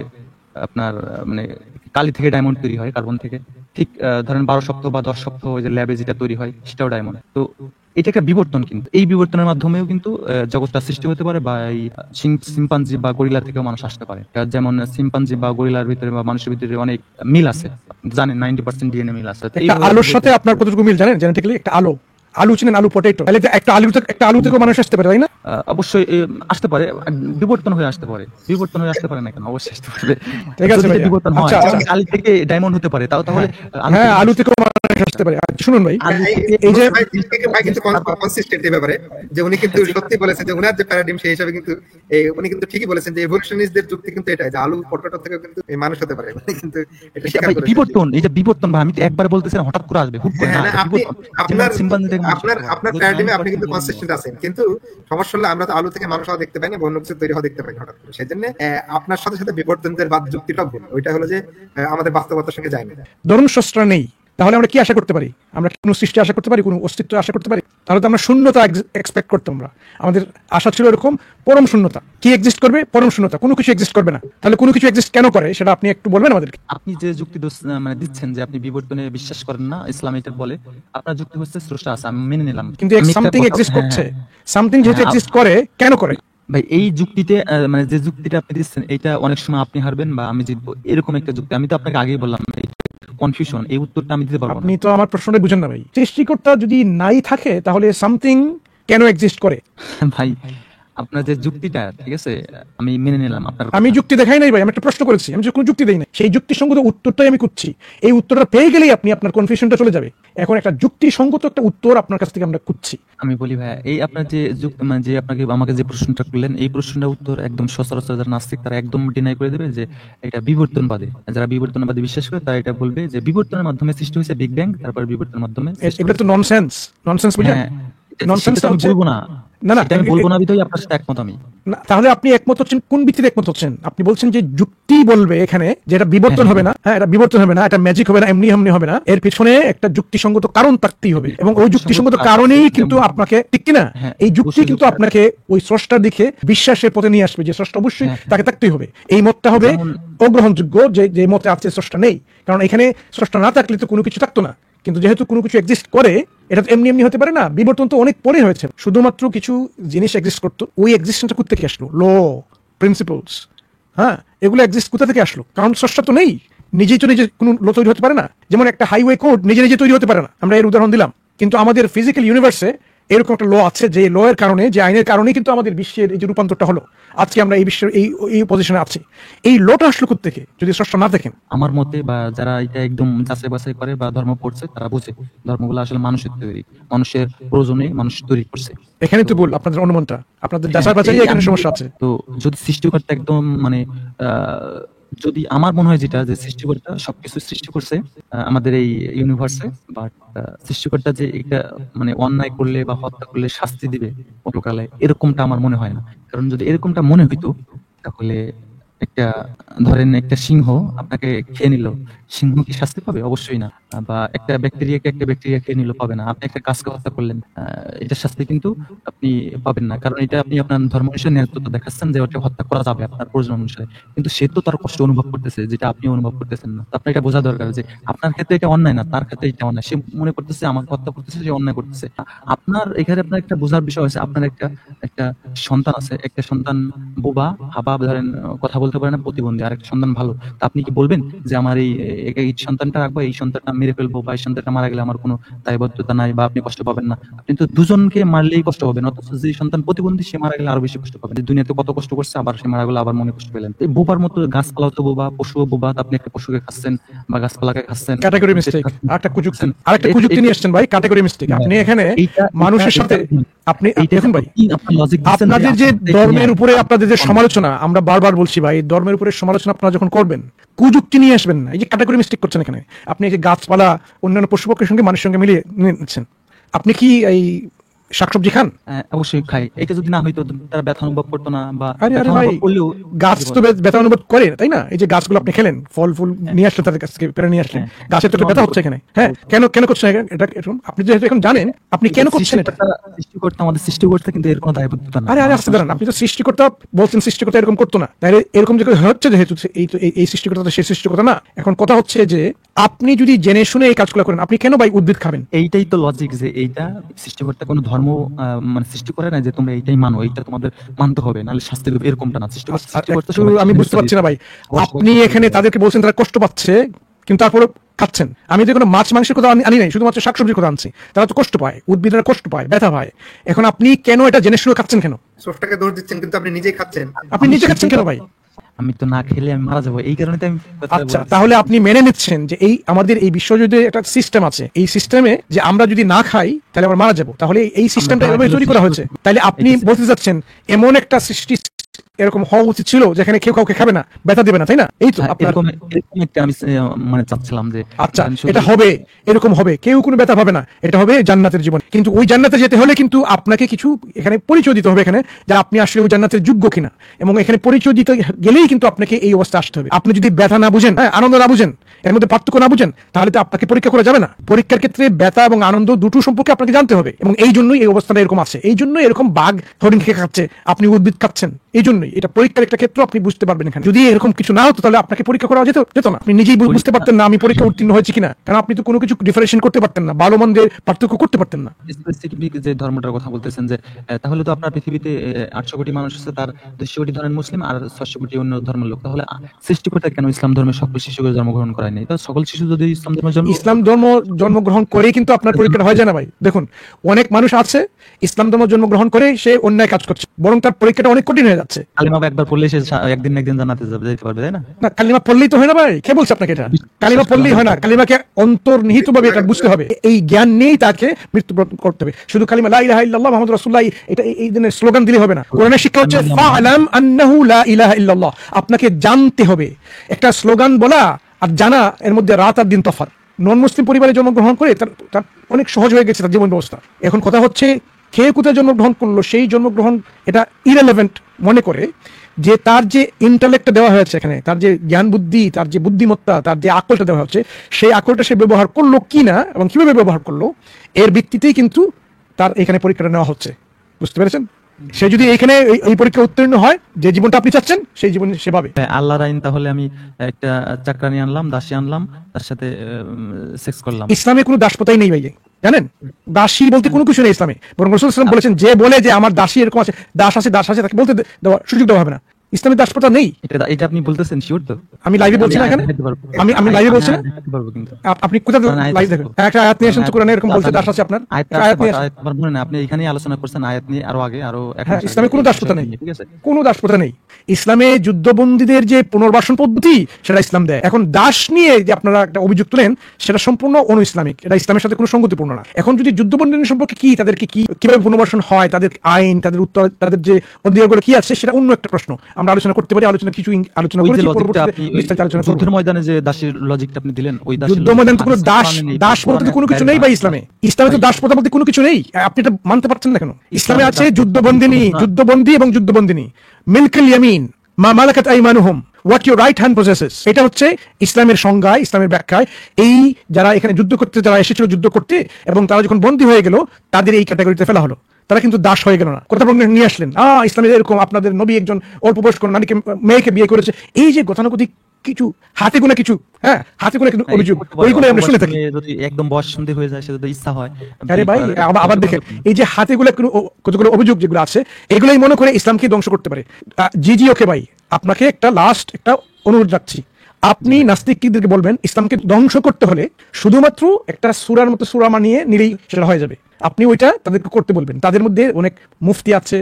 আপনার মানে কালি থেকে ডায়মন্ড তৈরি হয়, কার্বন থেকে। ঠিক ধরেন 12 সপ্তাহ বা 10 সপ্তাহ ওই যে ল্যাবে যেটা তৈরি হয় সেটাও ডায়মন্ড। তো এটা একটা বিবর্তন, কিন্তু এই বিবর্তনের মাধ্যমেও কিন্তু জগৎটা সৃষ্টি হতে পারে, বা এই সিম্পাঞ্জি বা গরিলা থেকেও মানুষ আসতে পারে। যেমন সিম্পাঞ্জি বা গরিলার ভিতরে বা মানুষের ভিতরে অনেক মিল আছে, জানেন 90% ডিএনএ মিল আছে। একটা আলোর সাথে আপনার কতটুকু মিল জানেন? জেনেটিক্যালি একটা আলু চিনেন, আলু পটেটো, তাহলে একটা আলু থেকে মানুষ আসতে পারে, তাই না? অবশ্যই আসতে পারে, বিবর্তন হয়ে আসতে পারে না কেন? অবশ্যই আসতে পারে। ঠিক আছে ভাই, বিবর্তন হয়, আচ্ছা, কালি থেকে ডায়মন্ড হতে পারে, তাহলে হ্যাঁ, আলু থেকে মানুষ আসতে পারে। শুনুন ভাই, এই যে ভাই কিন্তু কনসিস্টেন্ট এই ব্যাপারে, যে উনি কিন্তু সত্যি বলেছেন যে উনার যে প্যারাডিম সেই হিসাবে কিন্তু উনি কিন্তু ঠিকই বলেছেন যে ইভোলিউশনিস্টদের যুক্তি কিন্তু এটাই, যে আলু পটেটো থেকে কিন্তু মানুষ হতে পারে, কিন্তু এটা স্বীকার করেন। বিবর্তন, এটা বিবর্তন ভাই, আমি তো একবার বলতেছিলাম হঠাৎ করে আসবে, হুট করে না। আপনার প্যারাডিমে আপনি কিন্তু কনসিস্টেন্ট আছেন, কিন্তু সমস্যা হলো আমরা তো আলু থেকে মানুষ হওয়া দেখতে পাই না, অন্য কিছু তৈরি হওয়া দেখতে পাই হঠাৎ করে। সেজন্য আপনার সাথে সাথে বিবর্তনদের বাদ যুক্তিটা ভুল, ওইটা হলো যে আমাদের বাস্তবতার সঙ্গে যায় না। ধরুন স্রষ্টা নেই, তাহলে আমরা কি আশা করতে পারি? আমরা কোনো সৃষ্টি আশা করতে পারি, কোনো অস্তিত্ব আশা করতে পারি? তাহলে তো আমরা শূন্যতা এক্সপেক্ট করতাম। আমাদের আশা ছিল এরকম পরম শূন্যতা। কি এক্সিস্ট করবে? পরম শূন্যতা, কোনো কিছু এক্সিস্ট করবে না। তাহলে কোনো কিছু এক্সিস্ট কেন করে সেটা আপনি একটু বলবেন আমাদেরকে। আপনি যে যুক্তি মানে দিচ্ছেন যে আপনি বিবর্তনে বিশ্বাস করেন না, ইসলাম এটা বলে, আপনার যুক্তি হচ্ছে স্রষ্টা আছে, আমি মেনে নিলাম, কিন্তু সামথিং এক্সিস্ট করছে, সামথিং যেহেতু এক্সিস্ট করে, কেন করে? ভাই এই যুক্তিতে মানে যে যুক্তিটা আপনি দিচ্ছেন এটা অনেক সময় আপনি হারবেন বা আমি জিতবো, এরকম একটা যুক্তি। আমি তো আপনাকে আগেই বললাম কনফিউশন, এই উত্তরটা আমি দিতে পারবো না। আপনি তো আমার প্রশ্নটা বুঝেন না ভাই। সৃষ্টিকর্তা যদি নাই থাকে তাহলে সামথিং কেন এক্সিস্ট করে? ভাই আপনার যে যুক্তিটা, ঠিক আছে, আমি মেনে নিলাম আপনার আমি কথা। যুক্তি দেখাই নাই ভাই, আমি একটা প্রশ্ন করেছি, আমি যে কোনো যুক্তি দেই না, সেই যুক্তিসঙ্গত উত্তরটাই আমি করছি। এই উত্তরটা পেয়ে গেলেই আপনি আপনার কনফিউশনটা চলে যাবে। এখন একটা যুক্তিসঙ্গত একটা উত্তর আপনার কাছ থেকে আমরা খুঁজছি। আমি বলি ভাইয়া, এই আপনার যে মানে যে আপনাকে আমাকে যে প্রশ্নটা করলেন, এই প্রশ্নটার উত্তর একদম সচরাচর যারা নাস্তিক তারা একদম ডিনাই করে দেবে যে এটা বিবর্তনবাদী। যারা বিবর্তনবাদী বিশ্বাস করে তারা এটা বলবে যে বিবর্তনের মাধ্যমে সৃষ্টি হয়েছে বিগ ব্যাং, তারপর বিবর্তনের মাধ্যমে সৃষ্টি এটা তো ননসেন্স, ননসেন্স বুঝলেন? হ্যাঁ, ননসেন্স সেটা তো আমি বলবো না, না না সেটা আমি বলবো না, বিধায় আপনার সাথে একমত আমি। না, তাহলে আপনি একমত হচ্ছেন কোন ভিত্তিতে একমত হচ্ছেন? আপনি বলছেন যে যুক্তি বলবে এখানে যে এটা বিবর্তন হবে না, হ্যাঁ এটা বিবর্তন হবে না, এটা ম্যাজিক হবে না, এমনি এমনি হবে না, এর পিছনে একটা যুক্তিসঙ্গত কারণ থাকতেই হবে, এবং ওই যুক্তিসঙ্গত কারণেই কিন্তু আপনাকে, ঠিক কিনা, হ্যাঁ, এই যুক্তি কিন্তু আপনাকে ওই স্রষ্টার দিকে বিশ্বাসের পথে নিয়ে আসবে যে স্রষ্টা অবশ্যই তাকে থাকতেই হবে। এই মতটা হবে অগ্রহণযোগ্য যে যে মতে আছে স্রষ্টা নেই, কারণ এখানে স্রষ্টা না থাকলে তো কোনো কিছু থাকতো না। কিন্তু যেহেতু কোনো কিছু এক্সিস্ট করে, এটা তো এমনি এমনি হতে পারে না, বিবর্তন তো অনেক পরে হয়েছে। শুধুমাত্র কিছু জিনিস এক্সিস্ট করতো, ওই এক্সিস্টেন্সটা কোথা থেকে আসলো? ল, প্রিন্সিপলস, হ্যাঁ এগুলো এক্সিস্ট কোথা থেকে আসলো? কারণ স্রষ্টা তো নেই, নিজেই তো নিজে কোনো ল তৈরি হতে পারে না। যেমন একটা হাইওয়ে কোড নিজে নিজে তৈরি হতে পারে না, আমরা এর উদাহরণ দিলাম। কিন্তু আমাদের ফিজিক্যাল ইউনিভার্সে এরকম একটা ল আছে, যে ল এর কারণে, যে আইনের কারণে কিন্তু আমাদের বিশ্বের এই যে রূপান্তরটা হলো, আজকে আমরা এই বিশ্বের এই পজিশনে আছি। এই লটা আসলো কোথা থেকে যদি স্রষ্টা না দেখেন? আমার মতে, বা যারা এটা একদম যাচাই বাছাই করে বা ধর্ম পড়ছে তারা বুঝে ধর্মগুলো আসলে মানুষের তৈরি, মানুষের প্রয়োজনে মানুষ তৈরি করছে। এখানে তো ভুল আপনাদের অনুমানটা, আপনাদের যাচাই বাছাই এই এখানে আমি- সমস্যা আছে। তো যদি সৃষ্টিকর্তা একদম মানে যদি আমার মনে হয় যেটা যে সৃষ্টিকর্তা সবকিছু সৃষ্টি করছে আমাদের এই ইউনিভার্সে, বাট সৃষ্টিকর্তা যে এটা মানে অন্যায় করলে বা হত্যা করলে শাস্তি দিবে পরকালে, এরকমটা আমার মনে হয় না। কারণ যদি এরকমটা মনে হইতো তাহলে একটা, ধরেন একটা সিংহ আপনাকে খেয়ে নিল, সিংহ কি শাস্তি পাবে? অবশ্যই না। বা একটা ব্যাকটেরিয়া খেয়ে নিল, পাবে না। আপনি একটা গাছকে হত্যা করলেন, এটা শাস্তি কিন্তু আপনি পাবেন না, কারণ এটা আপনি আপনার ধর্ম অনুসারে ন্যায়ত্বতা দেখাচ্ছেন যে ওটা হত্যা করা যাবে আপনার প্রয়োজন অনুসারে। কিন্তু সে তো তার কষ্ট অনুভব করতেছে, যেটা আপনি অনুভব করতেছেন না। তো আপনার এটা বোঝা দরকার যে আপনার ক্ষেত্রে এটা অন্যায় না, তার ক্ষেত্রে এটা অন্যায়। সে মনে করতেছে আমাকে হত্যা করতেছে, সে অন্যায় করতেছে। আপনার এখানে আপনার একটা বোঝার বিষয় আছে, আপনার একটা একটা সন্তান আছে, একটা সন্তান বোবা হাবা, ধরেন কথা বলতে পারে না, প্রতিবন্ধী, আর একটা সন্তান ভালো। তা আপনি কি বলবেন যে আমার এই সন্তানটা রাখবো, এই সন্তানটা মেরে ফেলবো, বা এই সন্তানটা মারা গেলে আমার কোনো দায়বদ্ধতা নাই, বা আপনি কষ্ট পাবেন না? আপনি তো দুজনকে মারলেই কষ্ট পাবেন, অথচ যে সন্তান প্রতিবন্ধী সে মারা গেলে আরো বেশি কষ্ট পাবেন। দুনিয়াতে কত কষ্ট করছে, আবার সে মারা গেলে আবার মনে কষ্ট পেলেন। এই বোবার মতো গাছপালা তো বোবা, পশুও বোবা। তা আপনি একটা পশুকে খাচ্ছেন বা গাছপালাকে খাচ্ছেন, ক্যাটাগরি মিস্টেক, আরেকটা কুযুক্তি নিয়ে আসছেন ভাই, ক্যাটাগরি মিস্টেক। আপনি এখানে মানুষের সাথে আপনি দেখুন ভাই, আপনাদের যে ধর্মের উপরে আপনাদের যে সমালোচনা, আমরা বারবার বলছি ভাই, ধর্মের উপরে সমালোচনা আপনারা যখন করবেন কুযুক্তি নিয়ে আসবেন না। এই যে ক্যাটাগরি মিস্টেক করছেন এখানে, আপনি এই যে গাছপালা অন্যান্য পশু পক্ষের সঙ্গে মানুষের সঙ্গে মিলিয়ে নিচ্ছেন। আপনি কি এই শাকসবজি খান? অবশ্যই খাই। এটা যদি না হইতো তারা ব্যথা অনুভব করতো না, বা আরে ব্যথা ভাই, অনুভব করলেও গাছ তো ব্যথা অনুভব করে, তাই না? এই যে গাছগুলো আপনি খেলেন, ফল ফুল নিয়ে আসলেন, তাদের কাছ থেকে পেরে নিয়ে আসলেন, গাছের তো একটা ব্যথা হচ্ছে এখানে। হ্যাঁ, কেন কেন করছেন এটা এরকম? আপনি যেহেতু এখন জানেন, আপনি কেন করছেন এটা? সৃষ্টিকর্তা আমাদের সৃষ্টি করতে, কিন্তু এর কোনো দায়বদ্ধতা না। আরে আরে আসতে দাঁড়ান, আপনি তো সৃষ্টিকর্তা বলছেন, সৃষ্টিকর্তা এরকম করতো না, তাহলে এরকম যে হচ্ছে, যেহেতু এই সৃষ্টিকর্তা তো সেই সৃষ্টিকর্তা না। এখন কথা হচ্ছে যে আপনি যদি জেনে শুনে এই কাজগুলো করেন, আপনি কেন ভাই উদ্ভিদ খাবেন? এইটাই তো লজিক, যে এইটা সৃষ্টিকর্তা কোনো ধর্ম মানে সৃষ্টি করে না যে তোমরা এইটাই মানো, এইটা তোমাদের মানতে হবে, নাহলে শাস্তি দেবে, এরকমটা না। সৃষ্টিকর্তা একটু আমি বুঝতে পারছি না ভাই, আপনি এখানে তাদেরকে বলছেন তারা কষ্ট পাচ্ছে, কিন্তু তারপরে খাচ্ছেন। আমি যে কোনো মাছ মাংসের কথা আনি নাই, শুধুমাত্র শাকসবজির কথা আনছি। তারা তো কষ্ট পায়, উদ্ভিদরা কষ্ট পায়, ব্যথা পায়। এখন আপনি কেন এটা জেনে শুনে খাচ্ছেন কেন? স্রষ্টাকে দোষ দিচ্ছেন কিন্তু আপনি নিজেই খাচ্ছেন। আপনি নিজে খাচ্ছেন কেন ভাই? আমি তো না খেলে আমি মারা যাবো, এই কারণে তো আমি আচ্ছা, তাহলে আপনি মেনে নিচ্ছেন যে এই আমাদের এই বিশ্বজুড়ে একটা সিস্টেম আছে, এই সিস্টেমে যে আমরা যদি না খাই তাহলে আমরা মারা যাবো, তাহলে এই সিস্টেমটা এভাবে তৈরি করা হয়েছে। তাহলে আপনি বলতে চাচ্ছেন এমন একটা সৃষ্টি এরকম হওয়া উচিত ছিল যেখানে কেউ কাউকে খাবে না, ব্যথা দেবে না, তাই না? এই তো আপনার এরকম একটা আমি মানে চাচ্ছিলাম যে আচ্ছা, এটা হবে, এরকম হবে, কেউ কোনো ব্যথা পাবে না, এটা হবে জান্নাতের জীবন। কিন্তু ওই জান্নাতে যেতে হলে কিন্তু আপনাকে কিছু এখানে পরিচয় দিতে হবে, এখানে যে আপনি আসলে ওই জান্নাতের যোগ্য কিনা। এবং এখানে পরিচয় দিতে গেলেই কিন্তু আপনাকে এই অবস্থা আসতে হবে। আপনি যদি ব্যথা না বুঝেন, হ্যাঁ, আনন্দ না বুঝেন, এর মধ্যে পার্থক্য না বুঝেন, তাহলে তো আপনাকে পরীক্ষা করা যাবে না। পরীক্ষার ক্ষেত্রে ব্যথা এবং আনন্দ দুটো সম্পর্কে আপনাকে জানতে হবে, এবং এই জন্যই এই অবস্থাটা এরকম আছে। এই জন্য এরকম বাঘ হরিণ খেয়ে খাচ্ছে, আপনি উদ্ভিদ খাচ্ছেন। এই জন্যই এটা পরীক্ষার একটা ক্ষেত্র, আপনি বুঝতে পারবেন এখানে। যদি এরকম কিছু না হতো তাহলে আপনাকে পরীক্ষা করা যেত না, আপনি নিজেই বুঝতে পারতেন না আমি পরীক্ষা উত্তীর্ণ হয়েছি কিনা, কারণ আপনি তো কোনো কিছু ডিফারেন্সিয়েশন করতে পারতেন না, ভালো মন্দের পার্থক্য করতে পারতেন না। স্পেসিফিক যে ধর্মটার কথা বলতেছেন যে তাহলে তো আপনার পৃথিবীতে 800 কোটি মানুষ আছে, তার 200 কোটি ধরেন মুসলিম আর 600 কোটি অন্য ধর্মের লোক, তাহলে সৃষ্টিকর্তা কেন ইসলাম ধর্মের সকল শিশুকে জন্মগ্রহণ করায় নাই? তো সকল শিশু যদি ইসলাম ধর্মে জন্মগ্রহণ করে কিন্তু আপনার পরীক্ষাটা হয় যায় না ভাই। দেখুন, অনেক মানুষ আছে ইসলাম ধর্ম জন্মগ্রহণ করে সে অন্যায় কাজ করছে, বরং তার পরীক্ষাটা অনেক কঠিন হয়ে যাচ্ছে। কালিমা একবার পড়লে সে একদিন না একদিন জান্নাতে যেতে পারবে, তাই না? না, কালিমা পড়লেই তো হয় না ভাই, কে বলছে আপনাকে এটা? কালিমা পড়লেই হয় না, কালিমাকে অন্তর্নিহিত ভাবে এটা বুঝতে হবে, এই জ্ঞান নিয়েই তাকে মৃত্যুবরণ করতে হবে। শুধু কালিমা লা ইলাহা ইল্লাল্লাহ মুহাম্মাদুর রাসূলুল্লাহ এটা এই দিনের স্লোগান দিলে হবে না। কোরআনের শিক্ষা হচ্ছে ফা'লাম আন্নাহু লা ইলাহা ইল্লাল্লাহ, আপনাকে জানতে হবে। একটা স্লোগান বলা আর জানা এর মধ্যে রাত আর দিন তফাৎ। নন মুসলিম পরিবারে জন্মগ্রহণ করে তার অনেক সহজ হয়ে গেছে তার জীবন ব্যবস্থা। এখন কথা হচ্ছে খেয়ে কোথায় জন্মগ্রহণ করলো, সেই জন্মগ্রহণ এটা ইরেলেভেন্ট মনে করে যে তার যে ইন্টালেক্টটা দেওয়া হয়েছে এখানে, তার যে জ্ঞান বুদ্ধি, তার যে বুদ্ধিমত্তা, তার যে আকলটা দেওয়া হচ্ছে, সেই আকলটা সে ব্যবহার করলো কিনা এবং কিভাবে ব্যবহার করলো এর ভিত্তিতেই কিন্তু তার এখানে পরীক্ষাটা নেওয়া হচ্ছে। বুঝতে পেরেছেন? সে যদি এখানে এই পরীক্ষা উত্তীর্ণ হয়, যে জীবনটা আপনি চাচ্ছেন সেই জীবন সেভাবে। আল্লাহর আইন, তাহলে আমি একটা চাকরানি আনলাম, দাসী আনলাম, তার সাথে সেক্স করলাম। ইসলামে কোনো দাসপ্রথাই নেই ভাই, জানেন? দাসী বলতে কোনো কিছু নেই ইসলামে, বরং রাসূল সাল্লাল্লাহু আলাইহি ওয়াসাল্লাম বলেছেন যে বলে যে আমার দাসী এরকম আছে, দাস আছে তাকে বলতে দেওয়া সুযোগ দেওয়া হবে না। ইসলামে দাসপ্রথা নেই। এটা আপনি বলতেছেন শিওর তো? আমি লাইভে বলছি না এখানে, আমি লাইভে বলছি না। কিন্তু আপনি কোথায় লাইভ দেখেন? একটা আয়াত নিয়ে আসেন তো কোরআনে এরকম বলছে দাস আছে আপনার। আয়াত নিয়ে আসেন। আমার মনে না আপনি এখানেই আলোচনা করছেন আয়াত নিয়ে, আরো আগে আরো হ্যাঁ, ইসলামে কোনো দাসপ্রথা নেই, ঠিক আছে? কোনো দাসপ্রথা নেই। ইসলামে যুদ্ধবন্দীদের যে পুনর্বাসন পদ্ধতি সেটা ইসলাম দেয়। এখন দাস নিয়ে যে আপনারা একটা অভিযোগ তুলেন সেটা সম্পূর্ণ অনু ইসলামিক, এটা ইসলামের সাথে কোনো সঙ্গতিপূর্ণ না। এখন যদি যুদ্ধবন্দীদের সম্পর্কে কি, তাদেরকে কিভাবে পুনর্বাসন হয়, তাদের আইন, তাদের উত্তর, তাদের যে অধিকারগুলো কি আছে সেটা অন্য একটা প্রশ্ন, আমরা আলোচনা করতে পারি। কিছু আলোচনা করেছি, যুদ্ধের ময়দানে যে দাসের লজিকটা আপনি দিলেন, ওই যুদ্ধ ময়দানে তো কোনো দাস বলতে কোনো কিছু নেই ভাই। ইসলামে তো দাস প্রথা বলতে কোনো কিছু নেই, আপনি এটা মানতে পারছেন না কেন? ইসলামে আছে যুদ্ধবন্দী এবং যুদ্ধবন্দিনী, মিলকুল ইয়ামিন মা মালাকাত আইমানুহুম, what your right hand possesses. এটা হচ্ছে ইসলামের সংজ্ঞায়, ইসলামের ব্যাখ্যায়। এই যারা এখানে যুদ্ধ করতে, যারা এসেছিল যুদ্ধ করতে এবং তারা যখন বন্দী হয়ে গেল, তাদের এই ক্যাটাগরিতে ফেলা হলো, তারা কিন্তু দাস হয়ে গেল না। কথা নিয়ে আসলেন ইসলামে এরকম আপনাদের নবী একজন অল্প বয়স্ক নারীকে, মেয়েকে বিয়ে করেছে, এই যে গতানুগতিক কিছু হাতে গোনা কিছু, হাতে গোনা কিন্তু অভিযোগ, ওইগুলো আমরা শুনে থাকি। যদি একদম বয়স সন্ধি হয়ে যায়, সেটা তো ইচ্ছা হয়। আরে ভাই আবার দেখেন, এই যে হাতে গোলা কতগুলো অভিযোগ যেগুলো আছে, এগুলোই মনে করে ইসলামকে ধ্বংস করতে পারে। ওকে ভাই, আপনাকে একটা অনুরোধ রাখছি, আপনি নাস্তিকদেরকে বলবেন ইসলামকে ধ্বংস করতে হলে শুধুমাত্র একটা সূরার মতো সূরা মানিয়ে নিলেই সেটা হয়ে যাবে। আপনি ওইটা তাদেরকে করতে বলবেন। তাদের মধ্যে অনেক মুফতি আছে,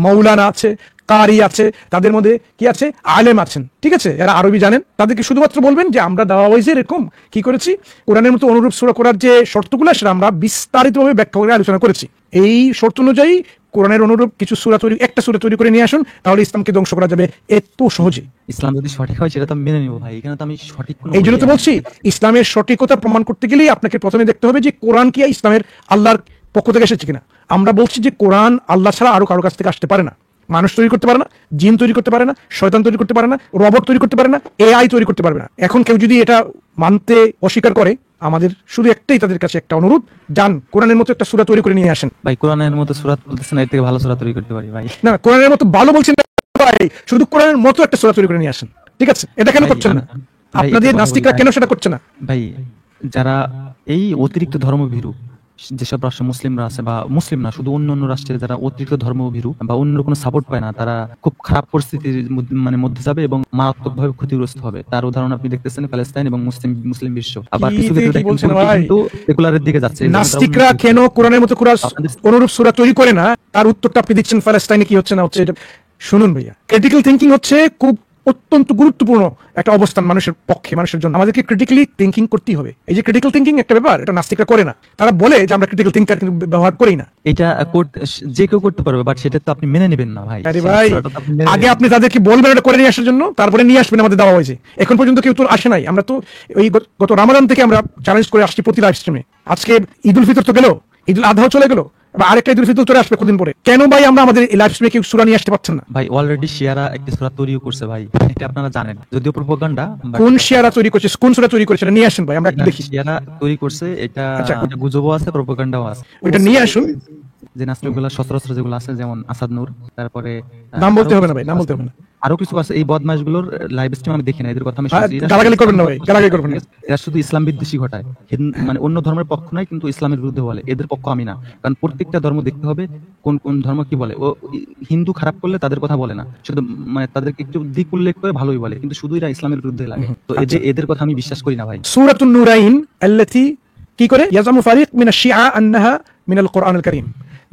মাওলানা আছে, কারি আছে, তাদের মধ্যে কি আছে, আলেম আছেন, ঠিক আছে, এরা আরবি জানেন। তাদেরকে শুধুমাত্র বলবেন যে আমরা দাওয়া ওয়াইজে এরকম কি করেছি, কোরআনের মতো অনুরূপ সূরা করার যে শর্তগুলো সেটা আমরা বিস্তারিতভাবে ব্যাখ্যা করে আলোচনা করেছি। এই শর্ত অনুযায়ী কোরআনের অনুরূপ কিছু সূরা একটা সূরা তৈরি করে নিয়ে আসুন, তাহলে ইসলামকে ধ্বংস করা যাবে এত সহজে। ইসলাম যদি সঠিক হয় সেটা তো আমি মেনে নিব ভাই, এখানে তো আমি সঠিক। এই জন্য তো বলছি, ইসলামের সঠিকতা প্রমাণ করতে গেলেই আপনাকে প্রথমে দেখতে হবে যে কোরআন কি ইসলামের আল্লাহর পক্ষ থেকে এসেছে কিনা। আমরা বলছি যে কোরআন আল্লাহ ছাড়া আরো কারো কাছ থেকে আসতে পারে না। মানুষ তৈরি করতে পারে না, জিন তৈরি করতে পারে না, শয়তান তৈরি করতে পারে না, রোবট তৈরি করতে পারে না, এআই তৈরি করতে পারবে না। এখন কেউ যদি এটা মানতে অস্বীকার করে, আমাদের শুধু একটাই তাদের কাছে একটা অনুরোধ, যান কোরআনের মতো একটা সূরা তৈরি করে নিয়ে আসেন। ভাই কোরআনের মতো সূরা বলতেছেন, এর থেকে ভালো সূরা তৈরি করতে পারি ভাই। না, কোরআনের মতো ভালো বলছেন না ভাই, শুধু কোরআনের মতো একটা সূরা তৈরি করে নিয়ে আসেন, ঠিক আছে? এটা কেন করছেন না আপনাদের নাস্তিকরা, কেন সেটা করছে না ভাই? যারা এই অতিরিক্ত ধর্মভীরু যেসব রাষ্ট্র মুসলিমরা আছে, বা মুসলিম না শুধু অন্য রাষ্ট্রের যারা অতিরিক্ত ধর্মভীরু বা অন্য কোনো সাপোর্ট পায় না, তারা খুব খারাপ পরিস্থিতির মধ্যে যাবে এবং মারাত্মকভাবে ক্ষতিগ্রস্ত হবে। তার উদাহরণ আপনি দেখতেছেন প্যালেস্তাইন এবং মুসলিম বিশ্ব। আবার কিছু ক্ষেত্রে কিন্তু সেকুলারের দিকে যাচ্ছে। নাস্তিকরা কেন কোরআনের মতো অনুরূপ সূরা তৈরি করে না, তার উত্তরটা আপনি দিচ্ছেন প্যালেস্তাইনে কি হচ্ছে না হচ্ছে। এটা শুনুন ভাইয়া, ক্রিটিক্যাল থিংকিং হচ্ছে খুব অত্যন্ত গুরুত্বপূর্ণ একটা অবস্থান মানুষের পক্ষে, মানুষের জন্য। আমাদেরকে ক্রিটিক্যালি থিংকিং করতেই হবে। এই যে ক্রিটিক্যাল থিংকিং একটা ব্যাপার, এটা নাস্তিকরা করে না। তারা বলে যে আমরা ক্রিটিক্যাল থিঙ্কার কিন্তু ব্যবহার করি না। এটা যে কেউ করতে পারবে, বাট সেটা তো আপনি মেনে নেবেন না ভাই। আরে ভাই, আগে আপনি তাদেরকে বলবেন এটা করে নিয়ে আসার জন্য, তারপরে নিয়ে আসবেন আমাদের দেওয়া হয়েছে। এখন পর্যন্ত কেউ তো আসে নাই। আমরা তো ওই গত রামাদান থেকে আমরা চ্যালেঞ্জ করে আসছি প্রতি লাইভ স্ট্রিমে। আজকে ঈদুল ফিতর তো গেল, ঈদুল আজহাও চলে গেল, আরেকটা ঈদুল ফিতর চলে আসবে কদিন পরে। কেন ভাই আমরা আমাদের লাইভ স্ট্রিমে কেউ সূরা নিয়ে আসতে পারছেন না? ভাই অলরেডি শিয়ারা একটা সূরা তৈরিও করছে ভাই, এটা আপনারা জানেন, যদিও প্রোপাগান্ডা। কোন শিয়ারা তৈরি করছে, কোন সূরা তৈরি করেছে, নিয়ে আসেন ভাই, আমরা একটু দেখি। শিয়ারা তৈরি করছে, এটা গুজবও আছে, প্রোপাগান্ডাও আছে। ওইটা নিয়ে আসুন, যে নাস্তিকগুলো সচরাচর যেগুলো আছে, যেমন আসাদ নূর, তারপরে নাম বলতে আরো হবে না কিছু ভাই, নাম আছে। বলতে হবে না। আরো কিছু আছে, এই বদমাশগুলোর লাইভ স্ট্রিম আমি দেখি না, এদের কথা আমি শুনছি। এরা গালাগালি শুধু করবেন না ভাই, গালাগালি করবেন না। এরা শুধু ইসলাম বিদ্বেষী ঘটায়, মানে অন্য ধর্মের পক্ষ নয় কিন্তু ইসলামের বিরুদ্ধে বলে, এদের পক্ষ আমি না। কারণ প্রত্যেকটা ধর্ম দেখতে হবে কোন কোন ধর্ম কি বলে। ও হিন্দু খারাপ করলে তাদের কথা বলে না, শুধু মানে তাদেরকে একটু দিক উল্লেখ করে ভালোই বলে, কিন্তু শুধু এরা ইসলামের বিরুদ্ধে লাগে। তো এদের কথা আমি বিশ্বাস করি না ভাই। সূরাতুন নূরাইন আল্লাতী কি করে ইয়াজামু ফারিক মিনাশ শিআ আন্নাহা মিনাল কোরআনুল কারীম,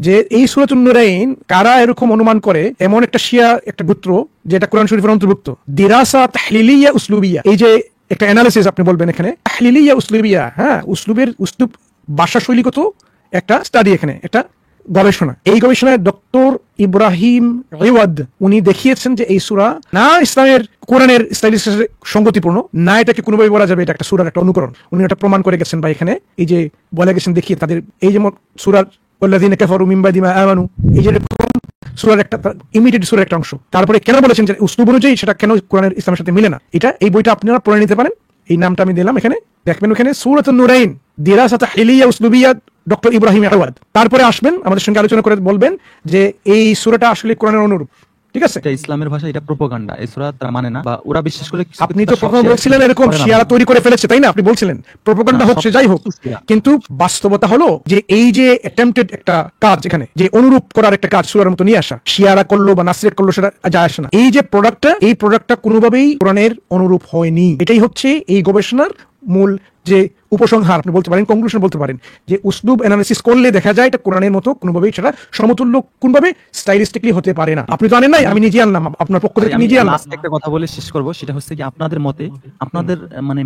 যে এই সূরাতুন নূরাইন কারা এরকম অনুমান করে, এমন একটা শিয়া একটা গোত্র যেটা কোরআন শরীফের অন্তর্ভুক্ত। দিরাসা তাহলিলিয়া উসলুবিয়া, এই যে একটা অ্যানালিসিস আপনি বলবেন এখানে তাহলিলিয়া উসলুবিয়া, হ্যাঁ উসলুব ভাষা শৈলীগত একটা স্টাডি, এখানে একটা গবেষণা। এই গবেষণায় ডক্টর ইব্রাহিম রিওয়াদ উনি দেখিয়েছেন যে এই সূরা না ইসলামের কোরআনের স্টাইলিশ সঙ্গতিপূর্ণ, না এটাকে কোনোভাবে বলা যাবে এটা একটা সূরার একটা অনুকরণ। উনি এটা প্রমাণ করে গেছেন বা এখানে এই যে বলে গেছেন দেখিয়ে তাদের এই যেমন সূরার ওয়াল্লাযীনা কাফারু মিন বাদি মা আমানু, এই যে সূরার একটা ইমিডিয়েট সূরার একটা অংশ। তারপরে কেন বলেছেন যে উসলুব অনুযায়ী সেটা কেন কোরআনের ইসলামের সাথে মিলে না, এটা এই বইটা আপনারা পড়ে নিতে পারেন। এই নামটা আমি দিলাম এখানে, দেখবেন ওখানে সূরাতুন নূরাইন দিরাসা তাহলিলিয়া উসলুবিয়া ডক্টর ইব্রাহিম আওয়াদ। তারপরে আসবেন আমাদের সঙ্গে আলোচনা করে বলবেন যে এই সূরাটা আসলে কোরআনের অনুরূপ, ঠিক আছে? এটা ইসলামের ভাষা, এটা প্রোপাগান্ডা, এই সূরা তারা মানে না বা ওরা বিশ্বাস করে। আপনি তো প্রথম বলছিলেন এরকম শিয়ারা তৈরি করে ফেলেছে, তাই না? আপনি বলছিলেন প্রোপাগান্ডা হচ্ছে, যাই হোক, কিন্তু বাস্তবতা হলো যে এই যে অ্যাটেম্পটেড একটা কাজ, এখানে যে অনুরূপ করার একটা কাজ সূরার মতো নিয়ে আসা, শিয়ারা করলো বা নাসরিক করলো সেটা যায় আসে না। এই যে প্রোডাক্টটা, এই প্রোডাক্টটা কোনোভাবেই কোরআনের অনুরূপ হয়নি। এটাই হচ্ছে এই গবেষণার মূল যে উপসংহার আপনি বলতে পারেন, কনক্লুশন বলতে পারেন, যে উসলুব অ্যানালিসিস করলে দেখা যায় এটা কোরআনের মতো কোনোভাবেই সেটা সমতুল্য কোনভাবে স্টাইলিস্টিকলি হতে পারে না। আপনি তো আনেন নাই, আমি নিজে আনলাম, আপনার পক্ষ থেকে নিজে আনলাম। লাস্ট একটা কথা বলে শেষ করব, সেটা হচ্ছে কি আপনাদের মতে, আপনাদের মানে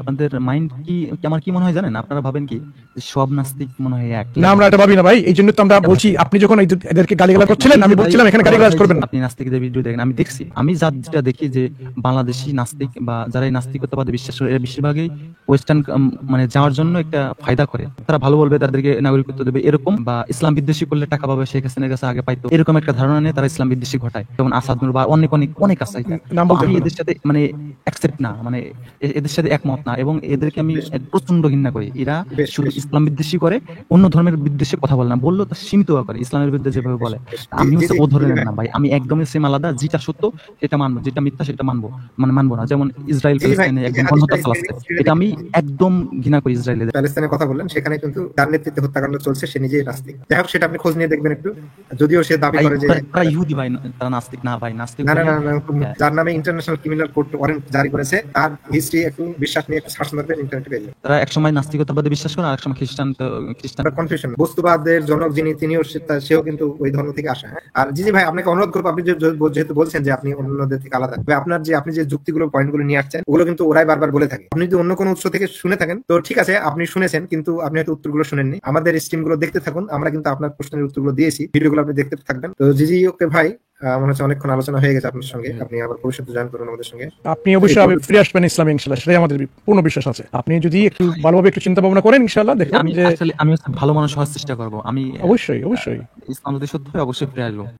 আপনাদের মাইন্ড কি, আমার কি মনে হয় জানেন? আপনারা ভাবেন কি যে সব নাস্তিক মনে হয় এক? না, আমরা এটা ভাবি না ভাই, এই জন্য তো আমরা বলছি, আপনি যখন এদেরকে গালিগালাজ করছিলেন আমি বলছিলাম এখানে গালিগালাজ করবেন না। আপনি নাস্তিকদের ভিডিও দেখেন, আমি দেখছি, আমি যেটা দেখি যে বাংলাদেশি নাস্তিক বা যারা এই নাস্তিকতাবাদে বিশ্বাস করে এরা বেশিরভাগই ওয়েস্টার্ন মানে যাওয়ার জন্য একটা ফায়দা করে। তারা ভালো বলবে, তাদেরকে নাগরিকত্ব দেবে এরকম, বা ইসলাম বিদ্বেষী করলে টাকা পাবে, শেখ হাসিনার কাছে আগে পাইতো, এরকম একটা ধারণা নিয়ে তারা ইসলাম বিদ্বেষী ঘটায়, যেমন আসাদ নূর বা অনেক অনেক অনেক আছে। নাম বলতে আমি হবে না। এদের সাথে মানে অ্যাকসেপ্ট না, মানে এদের সাথে একমত না, এবং এদেরকে আমি প্রচন্ড ঘৃণা করি। এরা শুধু ইসলাম বিদ্বেষী করে, অন্য ধর্মের বিদ্বেষে কথা বলে না, বললেও তা সীমিত করে, ইসলামের বিরুদ্ধে যেভাবে বলে। আমি হচ্ছে ও ধরনের না ভাই, আমি একদমই সেম আলাদা, যেটা সত্য সেটা মানবো, যেটা মিথ্যা সেটা মানবো, মানে মানবো না। যেমন ইসরায়েল প্যালেস্টাইনে একদম গণহত্যা চালাচ্ছে, এটা আমি একদম ঘৃণা করি। ইসরায়েলের প্যালেস্তাইনের কথা বললেন, সেখানে কিন্তু তার নেতৃত্বে হত্যাকাণ্ড চলছে, সে নিজেই নাস্তিক। যাই হোক, সেটা আপনি খোঁজ নিয়ে দেখবেন একটু, যদিও সে দাবি করে যে তারা ইহুদি ভাই, তারা নাস্তিক না ভাই। নাস্তিক না, যার নামে ইন্টারন্যাশনাল ক্রিমিনাল কোর্ট ওয়ারেন্ট জারি করেছে, তার হিস্ট্রি একটু বিশ্বাস নিয়ে একটু সার্চ করবেন, ইন্টারনেটে পেয়ে যাবেন। তারা একসময় নাস্তিকতাবাদে বিশ্বাস করে, আরেক সময় খ্রিস্টান। কনফিউশন, বস্তুবাদের জনক যিনি, তিনিও সেও কিন্তু ওই ধর্ম থেকে আসা। আর জি ভাই, আপনাকে অনুরোধ করবো, আপনি যেহেতু বলছেন যে আপনি অন্যদের থেকে আলাদা, আপনি যে যুক্তিগুলো পয়েন্টগুলো নিয়ে আসছেন ওগুলো কিন্তু ওরাই বারবার বলে থাকে। আপনি যদি অন্য কোনো উৎস থেকে শুনে থাকেন তো ঠিক আছে, আপনি শুনেছেন, কিন্তু আপনি হয়তো উত্তরগুলো শুনেননি। আমাদের স্ট্রিম গুলো দেখতে থাকুন, আমরা কিন্তু আপনার প্রশ্নের উত্তরগুলো দিয়েছি, ভিডিওগুলো আপনি দেখতে থাকবেন। তো জি ওকে ভাই, মনে হচ্ছে অনেকক্ষণ আলোচনা হয়ে গেছে আপনার সঙ্গে, আপনি আবার ভবিষ্যতে জয়েন করুন আমাদের সঙ্গে। আপনি অবশ্যই ফিরে আসবেন ইসলামে ইনশাআল্লাহ, সেটাই আমাদের পূর্ণ বিশ্বাস আছে। আপনি যদি একটু ভালোভাবে একটু চিন্তা ভাবনা করেন ইনশাআল্লাহ দেখবেন আমি যে আসলে আমি ভালো মানুষ হওয়ার চেষ্টা করবো। আমি অবশ্যই ইসলাম যদি সত্য হয় অবশ্যই ফিরে আসবো।